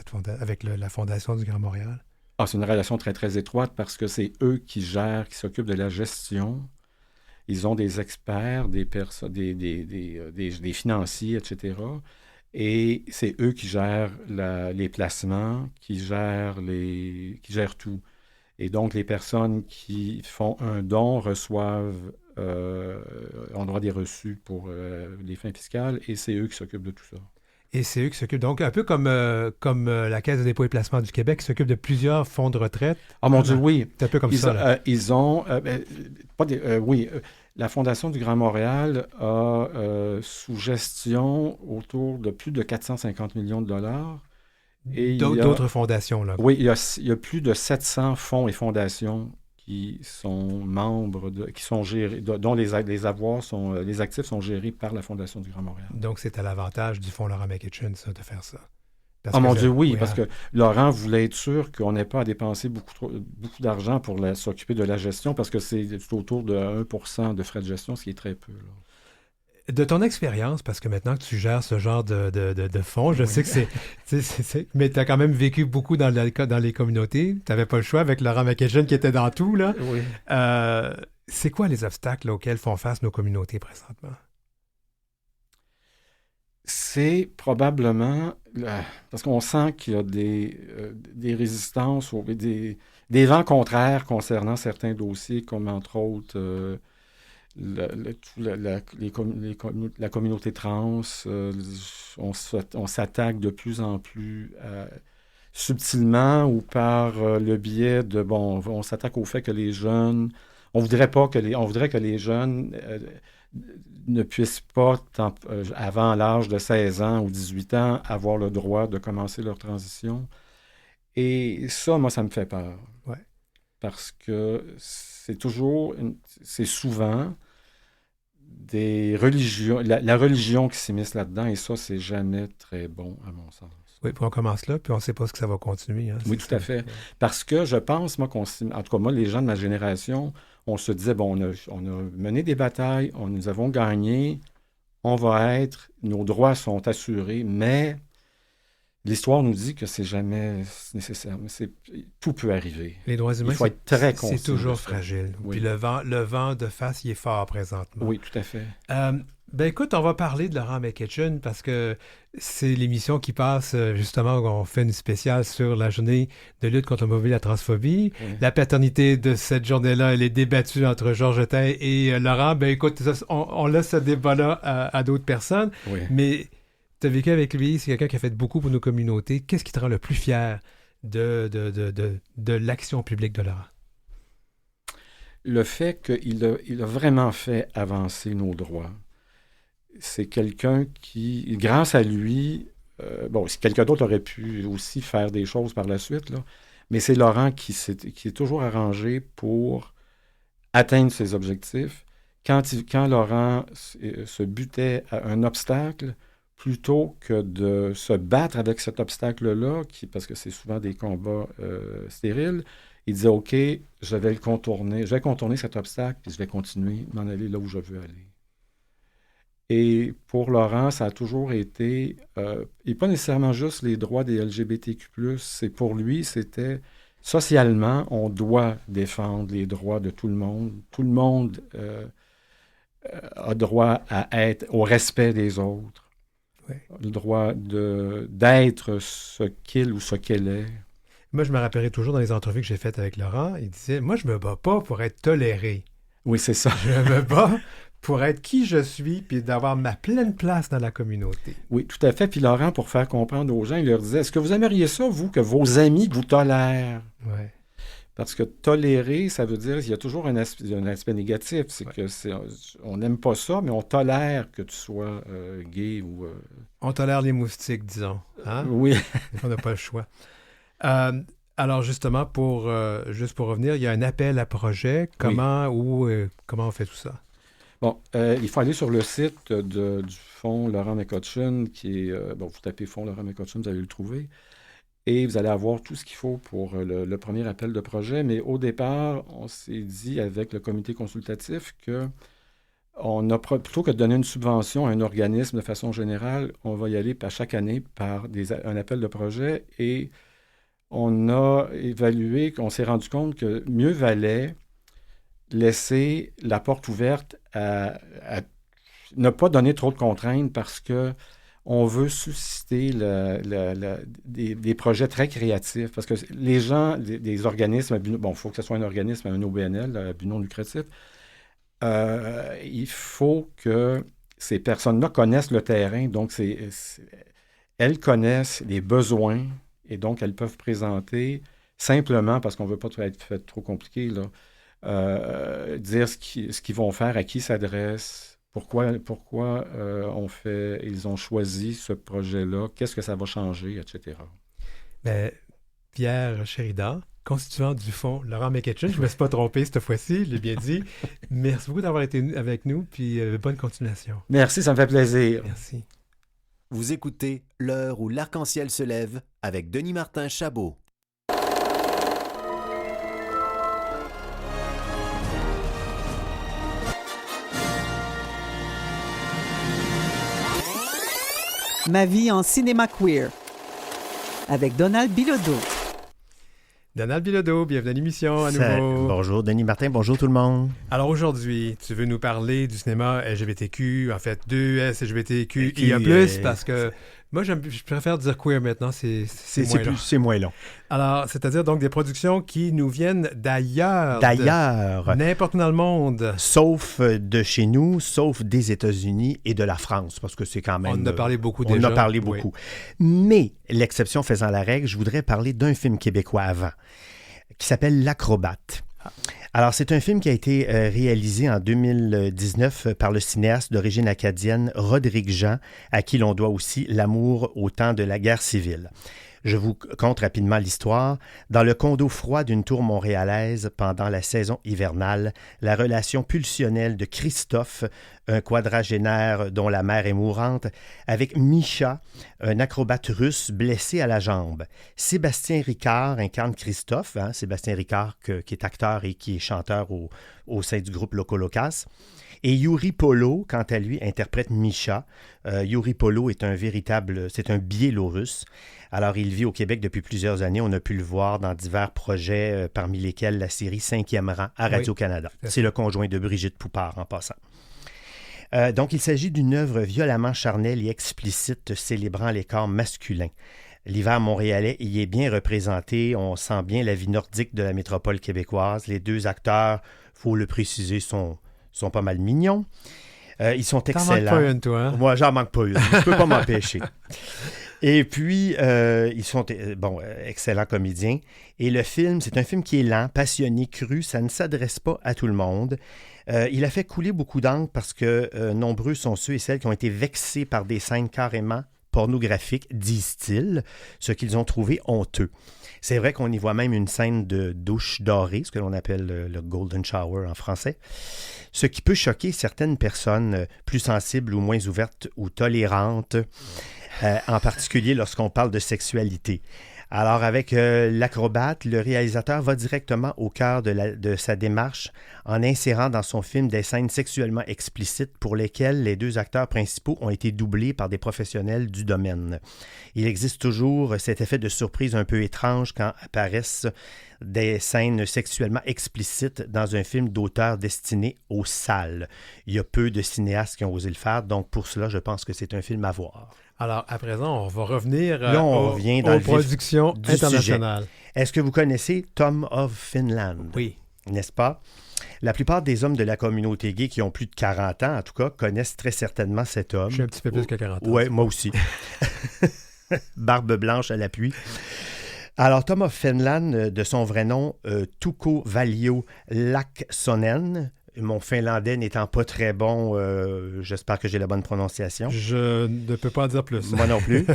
la Fondation du Grand Montréal? Ah, c'est une relation très, très étroite parce que c'est eux qui qui s'occupent de la gestion. Ils ont des experts, des financiers, etc. Et c'est eux qui gèrent les placements, qui gèrent tout. Et donc, les personnes qui font un don reçoivent ont droit des reçus pour les fins fiscales et c'est eux qui s'occupent de tout ça. Et c'est eux qui s'occupent, donc un peu comme la Caisse de dépôt et placement du Québec, qui s'occupe de plusieurs fonds de retraite. Ah mon Dieu, oui. C'est un peu comme ça. Là. Ils ont... oui, la Fondation du Grand Montréal a sous gestion autour de plus de 450 millions de dollars. Et d'autres fondations, là. Oui, il y a plus de 700 fonds et fondations qui sont membres, qui sont gérés, dont les avoirs les actifs sont gérés par la Fondation du Grand Montréal. Donc, c'est à l'avantage du fonds Laurent McEachin, ça, de faire ça. Ah mon Dieu, oui, parce que Laurent voulait être sûr qu'on n'ait pas à dépenser beaucoup d'argent pour s'occuper de la gestion, parce que c'est autour de 1% de frais de gestion, ce qui est très peu, là. De ton expérience, parce que maintenant que tu gères ce genre de fonds, je sais que c'est mais tu as quand même vécu beaucoup dans les communautés. Tu n'avais pas le choix avec Laurent McEachin qui était dans tout, là. Oui. C'est quoi les obstacles auxquels font face nos communautés présentement? C'est probablement, parce qu'on sent qu'il y a des résistances, des vents contraires concernant certains dossiers, comme entre autres la communauté trans. On s'attaque de plus en plus subtilement ou par le biais de, on s'attaque au fait que les jeunes, on voudrait que les jeunes ne puissent pas, avant l'âge de 16 ans ou 18 ans, avoir le droit de commencer leur transition. Et ça, moi, ça me fait peur. Ouais. Parce que c'est souvent des religions, la religion qui s'immisce là-dedans, et ça, c'est jamais très bon, à mon sens. Oui, puis on commence là, puis on ne sait pas ce que ça va continuer. Hein, oui, tout à fait. Parce que je pense, moi, en tout cas, moi, les gens de ma génération, on se disait, on a mené des batailles, nous avons gagné, nos droits sont assurés, mais l'histoire nous dit que c'est jamais nécessaire. Tout peut arriver. Les droits humains, il faut être très conscient. C'est toujours fragile. Oui. Puis le vent de face, il est fort présentement. Oui, tout à fait. Ben écoute, on va parler de Laurent McEachin parce que c'est l'émission qui passe justement où on fait une spéciale sur la journée de lutte contre l'homophobie et la transphobie. Oui. La paternité de cette journée-là, elle est débattue entre Georges Tay et Laurent. Ben écoute, on laisse ce débat-là à d'autres personnes. Oui. Mais tu as vécu avec lui, c'est quelqu'un qui a fait beaucoup pour nos communautés. Qu'est-ce qui te rend le plus fier de l'action publique de Laurent? Le fait qu'il a vraiment fait avancer nos droits. C'est quelqu'un qui, grâce à lui, si quelqu'un d'autre aurait pu aussi faire des choses par la suite, là, mais c'est Laurent qui est toujours arrangé pour atteindre ses objectifs. Quand Laurent se butait à un obstacle, plutôt que de se battre avec cet obstacle-là, parce que c'est souvent des combats stériles, il disait « OK, je vais contourner cet obstacle, puis je vais continuer m'en aller là où je veux aller. » Et pour Laurent, ça a toujours été, et pas nécessairement juste les droits des LGBTQ+, c'est pour lui, c'était socialement, on doit défendre les droits de tout le monde. Tout le monde a droit au respect des autres, oui. Le droit d'être ce qu'il ou ce qu'elle est. Moi, je me rappellerai toujours dans les entrevues que j'ai faites avec Laurent, il disait, moi, je me bats pas pour être toléré. Oui, c'est ça. Je me bats pour être qui je suis puis d'avoir ma pleine place dans la communauté. Oui, tout à fait. Puis Laurent, pour faire comprendre aux gens, il leur disait, est-ce que vous aimeriez ça, vous, que vos amis vous tolèrent? Ouais. Parce que tolérer, ça veut dire qu'il y a toujours un aspect négatif. C'est que on n'aime pas ça, mais on tolère que tu sois gay ou... On tolère les moustiques, disons. Hein? Oui. On n'a pas le choix. Alors, justement, juste pour revenir, il y a un appel à projet. Comment on fait tout ça? Bon, il faut aller sur le site du Fonds Laurent McCutcheon, qui est... vous tapez Fonds Laurent McCutcheon, vous allez le trouver. Et vous allez avoir tout ce qu'il faut pour le premier appel de projet. Mais au départ, on s'est dit avec le comité consultatif que plutôt que de donner une subvention à un organisme de façon générale, on va y aller chaque année par un appel de projet. Et on a évalué, qu'on s'est rendu compte que mieux valait laisser la porte ouverte à ne pas donner trop de contraintes parce que on veut susciter des projets très créatifs. Parce que les gens, des organismes, il faut que ce soit un organisme, un OBNL, à but non lucratif, il faut que ces personnes-là connaissent le terrain. Donc, elles connaissent les besoins et donc elles peuvent présenter simplement, parce qu'on ne veut pas être fait trop compliqué, là, dire ce qu'ils vont faire, à qui s'adresse. Pourquoi ils ont choisi ce projet-là, qu'est-ce que ça va changer, etc. Bien, Pierre Sheridan, constituant du Fonds Laurent McCutcheon, je ne me suis pas trompé cette fois-ci, je l'ai bien dit. Merci beaucoup d'avoir été avec nous, puis bonne continuation. Merci, ça me fait plaisir. Merci. Vous écoutez L'heure où l'arc-en-ciel se lève avec Denis Martin Chabot. Ma vie en cinéma queer avec Donald Bilodeau. Donald Bilodeau, bienvenue à l'émission à nouveau. Bonjour Denis Martin, bonjour tout le monde. Alors aujourd'hui, tu veux nous parler du cinéma LGBTQ, en fait 2S, parce que moi je préfère dire queer maintenant, c'est moins long. C'est moins long. Alors, c'est-à-dire donc des productions qui nous viennent d'ailleurs. D'ailleurs. N'importe où dans le monde. Sauf de chez nous, sauf des États-Unis et de la France, parce que c'est quand même... On en a parlé beaucoup déjà. On en a parlé beaucoup. Oui. Mais, l'exception faisant la règle, je voudrais parler d'un film québécois avant, qui s'appelle L'Acrobate. Alors, c'est un film qui a été réalisé en 2019 par le cinéaste d'origine acadienne Rodrigue Jean, à qui l'on doit aussi l'amour au temps de la guerre civile. Je vous conte rapidement l'histoire. Dans le condo froid d'une tour montréalaise pendant la saison hivernale, la relation pulsionnelle de Christophe, un quadragénaire dont la mère est mourante, avec Misha, un acrobate russe blessé à la jambe. Sébastien Ricard incarne Christophe, Sébastien Ricard qui est acteur et qui est chanteur au sein du groupe Loco Locas. Et Yuri Polo, quant à lui, interprète Misha. Yuri Polo c'est un Biélorusse. Alors, il vit au Québec depuis plusieurs années. On a pu le voir dans divers projets, parmi lesquels la série 5e rang à Radio-Canada. Oui. C'est le conjoint de Brigitte Poupard, en passant. Donc, il s'agit d'une œuvre violemment charnelle et explicite célébrant les corps masculins. L'hiver montréalais y est bien représenté. On sent bien la vie nordique de la métropole québécoise. Les deux acteurs, il faut le préciser, sont pas mal mignons. Ils sont excellents. T'en manques pas une, toi, hein? Moi, j'en manque pas une. Je peux pas m'empêcher. Et puis, ils sont excellents comédiens. Et le film, c'est un film qui est lent, passionné, cru. Ça ne s'adresse pas à tout le monde. Il a fait couler beaucoup d'encre parce que nombreux sont ceux et celles qui ont été vexés par des scènes carrément pornographiques, disent-ils, ce qu'ils ont trouvé honteux. C'est vrai qu'on y voit même une scène de douche dorée, ce que l'on appelle le golden shower en français, ce qui peut choquer certaines personnes plus sensibles ou moins ouvertes ou tolérantes, en particulier lorsqu'on parle de sexualité. Alors, avec L'Acrobate, le réalisateur va directement au cœur de sa démarche en insérant dans son film des scènes sexuellement explicites pour lesquelles les deux acteurs principaux ont été doublés par des professionnels du domaine. Il existe toujours cet effet de surprise un peu étrange quand apparaissent des scènes sexuellement explicites dans un film d'auteur destiné aux salles. Il y a peu de cinéastes qui ont osé le faire, donc pour cela, je pense que c'est un film à voir. Alors, à présent, on va revenir aux productions internationales. Est-ce que vous connaissez Tom of Finland? Oui. N'est-ce pas? La plupart des hommes de la communauté gay qui ont plus de 40 ans, en tout cas, connaissent très certainement cet homme. Je suis un petit peu plus que 40 ans. Oui, moi aussi. Barbe blanche à l'appui. Alors, Tom of Finland, de son vrai nom, Touko Valio Laaksonen, mon finlandais n'étant pas très bon, j'espère que j'ai la bonne prononciation. Je ne peux pas en dire plus. Moi non plus.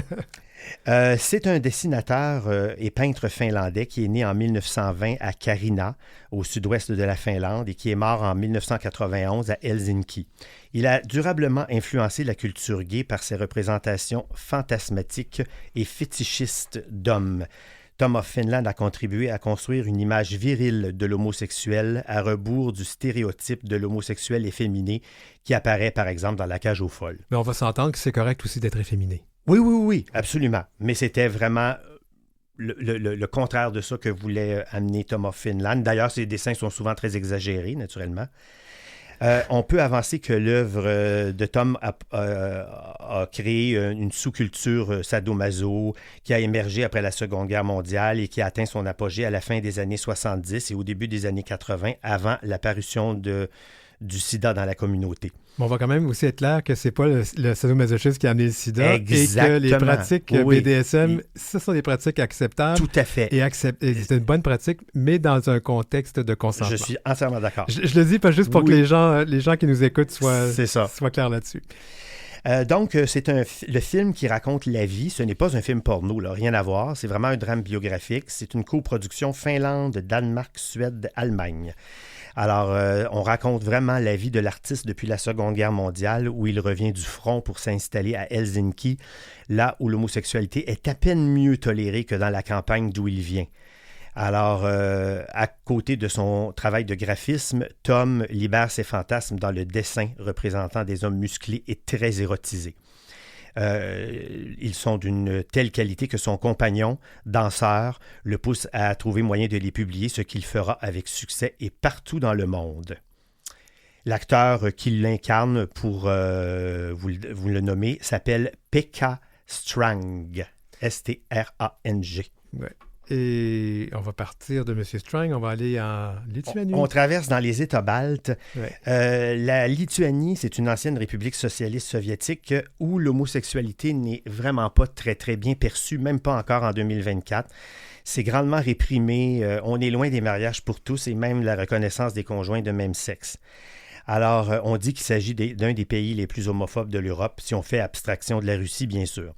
C'est un dessinateur et peintre finlandais qui est né en 1920 à Karina, au sud-ouest de la Finlande, et qui est mort en 1991 à Helsinki. Il a durablement influencé la culture gay par ses représentations fantasmatiques et fétichistes d'hommes. Tom of Finland a contribué à construire une image virile de l'homosexuel à rebours du stéréotype de l'homosexuel efféminé qui apparaît par exemple dans La cage aux folles. Mais on va s'entendre que c'est correct aussi d'être efféminé. Oui, absolument. Mais c'était vraiment le contraire de ça que voulait amener Tom of Finland. D'ailleurs, ses dessins sont souvent très exagérés, naturellement. On peut avancer que l'œuvre de Tom a créé une sous-culture sadomaso qui a émergé après la Seconde Guerre mondiale et qui a atteint son apogée à la fin des années 70 et au début des années 80, avant l'apparition du sida dans la communauté. Mais on va quand même aussi être clair que c'est pas le sadomasochisme qui a amené le sida. Exactement. Et que les pratiques BDSM, ce sont des pratiques acceptables. Tout à fait. Et c'est une bonne pratique, mais dans un contexte de consentement. Je suis entièrement d'accord. Je le dis pas juste pour que les gens qui nous écoutent soient clairs là-dessus. Donc, c'est le film qui raconte la vie. Ce n'est pas un film porno, là, rien à voir. C'est vraiment un drame biographique. C'est une coproduction Finlande, Danemark, Suède, Allemagne. Alors, on raconte vraiment la vie de l'artiste depuis la Seconde Guerre mondiale, où il revient du front pour s'installer à Helsinki, là où l'homosexualité est à peine mieux tolérée que dans la campagne d'où il vient. Alors, à côté de son travail de graphisme, Tom libère ses fantasmes dans le dessin représentant des hommes musclés et très érotisés. Ils sont d'une telle qualité que son compagnon, danseur, le pousse à trouver moyen de les publier, ce qu'il fera avec succès et partout dans le monde. L'acteur qui l'incarne, pour vous le nommer, s'appelle Pekka Strang. S-T-R-A-G. Ouais. Et on va partir de M. Strang, on va aller en Lituanie. On traverse dans les États baltes. Ouais. La Lituanie, c'est une ancienne république socialiste soviétique où l'homosexualité n'est vraiment pas très, très bien perçue, même pas encore en 2024. C'est grandement réprimé. On est loin des mariages pour tous et même la reconnaissance des conjoints de même sexe. Alors, on dit qu'il s'agit d'un des pays les plus homophobes de l'Europe, si on fait abstraction de la Russie, bien sûr.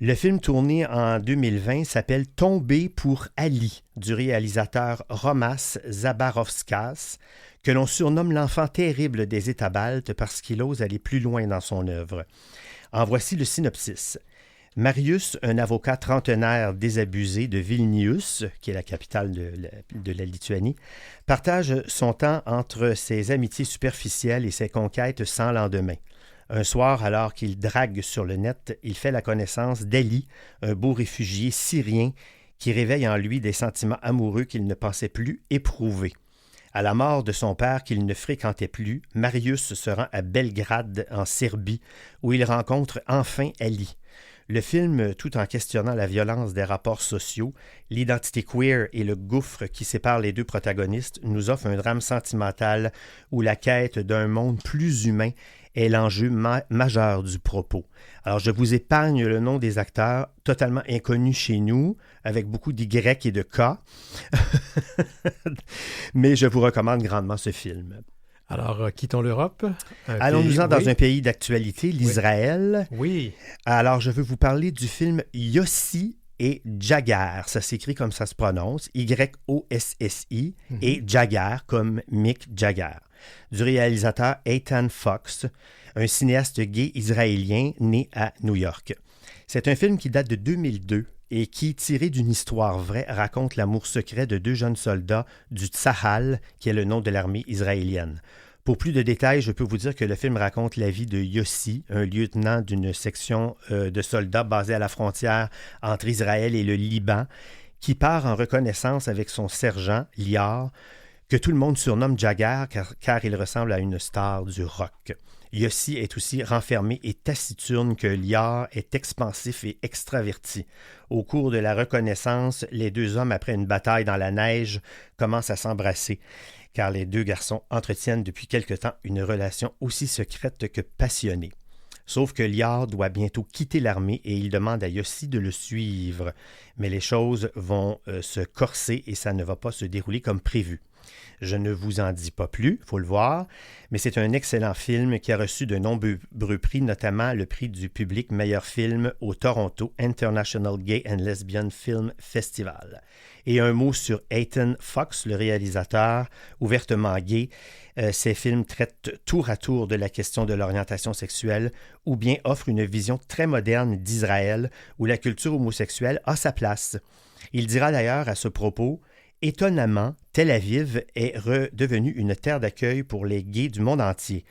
Le film tourné en 2020 s'appelle « Tomber pour Ali » du réalisateur Romas Zabarovskas, que l'on surnomme l'enfant terrible des États baltes parce qu'il ose aller plus loin dans son œuvre. En voici le synopsis. Marius, un avocat trentenaire désabusé de Vilnius, qui est la capitale de la Lituanie, partage son temps entre ses amitiés superficielles et ses conquêtes sans lendemain. Un soir, alors qu'il drague sur le net, il fait la connaissance d'Ali, un beau réfugié syrien qui réveille en lui des sentiments amoureux qu'il ne pensait plus éprouver. À la mort de son père qu'il ne fréquentait plus, Marius se rend à Belgrade, en Serbie, où il rencontre enfin Ali. Le film, tout en questionnant la violence des rapports sociaux, l'identité queer et le gouffre qui sépare les deux protagonistes, nous offre un drame sentimental où la quête d'un monde plus humain est l'enjeu majeur du propos. Alors, je vous épargne le nom des acteurs totalement inconnus chez nous, avec beaucoup d'Y et de K, mais je vous recommande grandement ce film. Alors, quittons l'Europe. Allons-nous-en dans un pays d'actualité, l'Israël. Oui. Alors, je veux vous parler du film Yossi et Jagger. Ça s'écrit comme ça se prononce, Y-O-S-S-I, et Jagger comme Mick Jagger, du réalisateur Eitan Fox, un cinéaste gay israélien né à New York. C'est un film qui date de 2002 et qui, tiré d'une histoire vraie, raconte l'amour secret de deux jeunes soldats du Tsahal, qui est le nom de l'armée israélienne. Pour plus de détails, je peux vous dire que le film raconte la vie de Yossi, un lieutenant d'une section de soldats basée à la frontière entre Israël et le Liban, qui part en reconnaissance avec son sergent, Lior, que tout le monde surnomme Jagger car il ressemble à une star du rock. Yossi est aussi renfermé et taciturne que Liard est expansif et extraverti. Au cours de la reconnaissance, les deux hommes, après une bataille dans la neige, commencent à s'embrasser, car les deux garçons entretiennent depuis quelque temps une relation aussi secrète que passionnée. Sauf que Liard doit bientôt quitter l'armée et il demande à Yossi de le suivre. Mais les choses vont se corser et ça ne va pas se dérouler comme prévu. Je ne vous en dis pas plus, il faut le voir, mais c'est un excellent film qui a reçu de nombreux prix, notamment le prix du public meilleur film au Toronto International Gay and Lesbian Film Festival. Et un mot sur Ethan Fox, le réalisateur, ouvertement gay. Ces films traitent tour à tour de la question de l'orientation sexuelle ou bien offrent une vision très moderne d'Israël où la culture homosexuelle a sa place. Il dira d'ailleurs à ce propos: étonnamment, Tel Aviv est redevenue une terre d'accueil pour les gays du monde entier.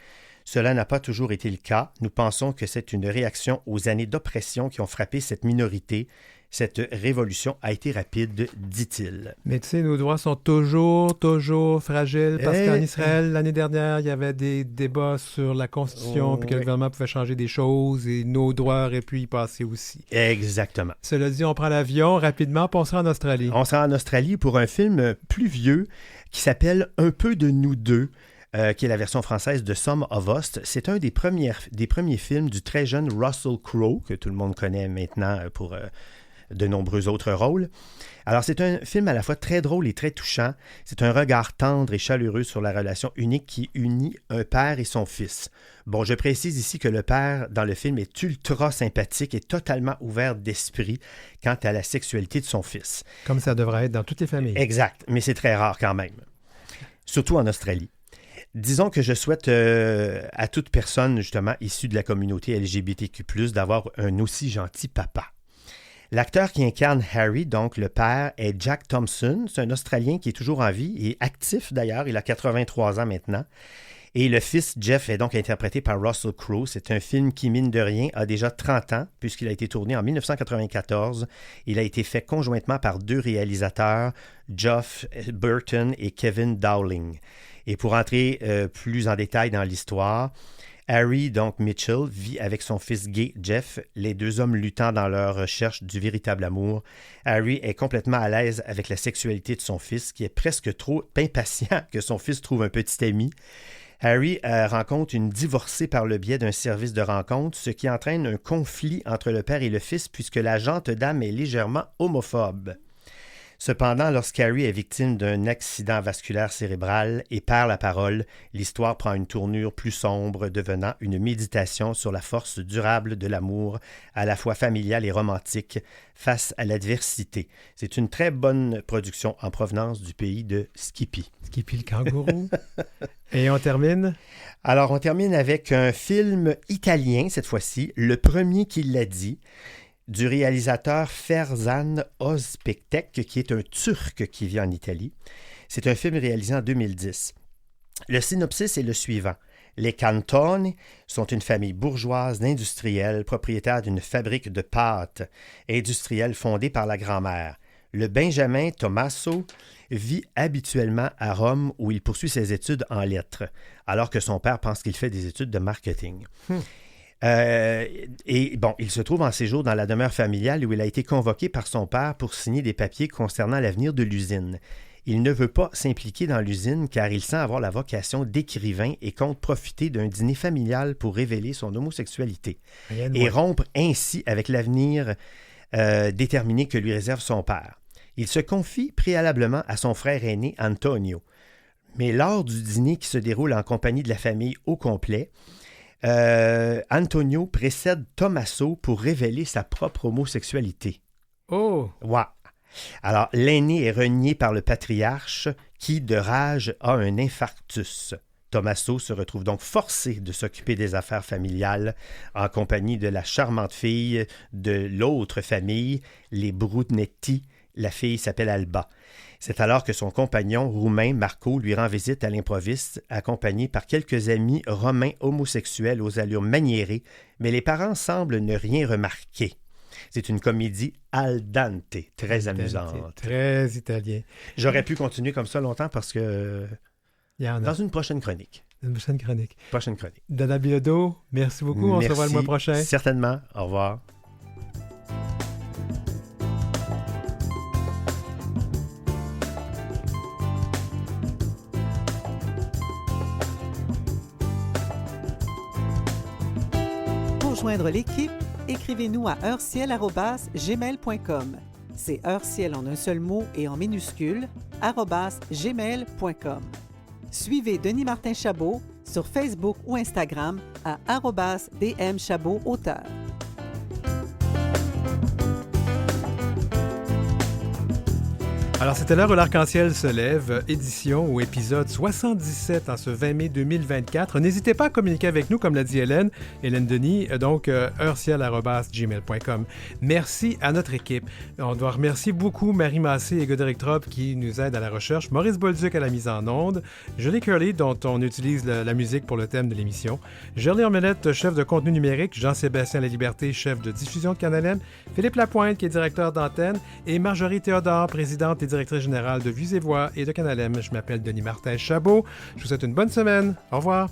Cela n'a pas toujours été le cas. Nous pensons que c'est une réaction aux années d'oppression qui ont frappé cette minorité. Cette révolution a été rapide, dit-il. Mais tu sais, nos droits sont toujours fragiles parce qu'en Israël, l'année dernière, il y avait des débats sur la Constitution puis que le gouvernement pouvait changer des choses et nos droits auraient pu y passer aussi. Exactement. Cela dit, on prend l'avion rapidement puis on sera en Australie. On sera en Australie pour un film plus vieux qui s'appelle « Un peu de nous deux ». Qui est la version française de Some of Us. C'est un des premiers films du très jeune Russell Crowe, que tout le monde connaît maintenant pour de nombreux autres rôles. Alors, c'est un film à la fois très drôle et très touchant. C'est un regard tendre et chaleureux sur la relation unique qui unit un père et son fils. Bon, je précise ici que le père, dans le film, est ultra sympathique et totalement ouvert d'esprit quant à la sexualité de son fils. Comme ça devrait être dans toutes les familles. Exact, mais c'est très rare quand même. Surtout en Australie. Disons que je souhaite à toute personne, justement, issue de la communauté LGBTQ+, d'avoir un aussi gentil papa. L'acteur qui incarne Harry, donc le père, est Jack Thompson. C'est un Australien qui est toujours en vie et actif d'ailleurs. Il a 83 ans maintenant. Et le fils, Jeff, est donc interprété par Russell Crowe. C'est un film qui, mine de rien, a déjà 30 ans, puisqu'il a été tourné en 1994. Il a été fait conjointement par deux réalisateurs, Geoff Burton et Kevin Dowling. Et pour entrer plus en détail dans l'histoire, Harry, donc Mitchell, vit avec son fils gay, Jeff, les deux hommes luttant dans leur recherche du véritable amour. Harry est complètement à l'aise avec la sexualité de son fils, qui est presque trop impatient que son fils trouve un petit ami. Harry rencontre une divorcée par le biais d'un service de rencontre, ce qui entraîne un conflit entre le père et le fils, puisque la gente dame est légèrement homophobe. Cependant, lorsqu'Harry est victime d'un accident vasculaire cérébral et perd la parole, l'histoire prend une tournure plus sombre, devenant une méditation sur la force durable de l'amour, à la fois familial et romantique, face à l'adversité. C'est une très bonne production en provenance du pays de Skippy. Skippy le kangourou. Et on termine? Alors, on termine avec un film italien, cette fois-ci, le premier qui l'a dit, du réalisateur Ferzan Özpetek, qui est un Turc qui vit en Italie. C'est un film réalisé en 2010. Le synopsis est le suivant. Les Cantoni sont une famille bourgeoise d'industriels propriétaires d'une fabrique de pâtes industrielle fondée par la grand-mère. Le Benjamin Tommaso vit habituellement à Rome où il poursuit ses études en lettres, alors que son père pense qu'il fait des études de marketing. Il se trouve en séjour dans la demeure familiale où il a été convoqué par son père pour signer des papiers concernant l'avenir de l'usine. Il ne veut pas s'impliquer dans l'usine car il sent avoir la vocation d'écrivain et compte profiter d'un dîner familial pour révéler son homosexualité et rompre ainsi avec l'avenir déterminé que lui réserve son père. Il se confie préalablement à son frère aîné Antonio. Mais lors du dîner qui se déroule en compagnie de la famille au complet, Antonio précède Tommaso pour révéler sa propre homosexualité. Oh! Ouais. Alors, l'aîné est renié par le patriarche qui, de rage, a un infarctus. Tommaso se retrouve donc forcé de s'occuper des affaires familiales en compagnie de la charmante fille de l'autre famille, les Brunetti. La fille s'appelle Alba. C'est alors que son compagnon roumain, Marco, lui rend visite à l'improviste, accompagné par quelques amis romains homosexuels aux allures maniérées, mais les parents semblent ne rien remarquer. C'est une comédie al dente, très amusante. Très italien. J'aurais pu continuer comme ça longtemps parce que... dans une prochaine chronique. Une prochaine chronique. Prochaine chronique. Dana Bilodeau, merci beaucoup. On se revoit le mois prochain. Certainement. Au revoir. Pour joindre l'équipe, écrivez-nous à heureciel@gmail.com. C'est heureciel en un seul mot et en minuscule, @gmail.com. Suivez Denis Martin Chabot sur Facebook ou Instagram à @dmchabotauteur. Alors, c'était l'heure où l'arc-en-ciel se lève, édition ou épisode 77 en ce 20 mai 2024. N'hésitez pas à communiquer avec nous, comme l'a dit Hélène Denis, donc heureciel@gmail.com. Merci à notre équipe. On doit remercier beaucoup Marie Massé et Godéric Tropp qui nous aident à la recherche, Maurice Bolduc à la mise en onde, Julie Curley, dont on utilise la musique pour le thème de l'émission, Gerly Ormelette, chef de contenu numérique, Jean-Sébastien Laliberté, chef de diffusion de Canal M, Philippe Lapointe, qui est directeur d'antenne, et Marjorie Théodore, présidente et directrice générale de Vues et Voix et de Canal M. Je m'appelle Denis Martin Chabot. Je vous souhaite une bonne semaine. Au revoir.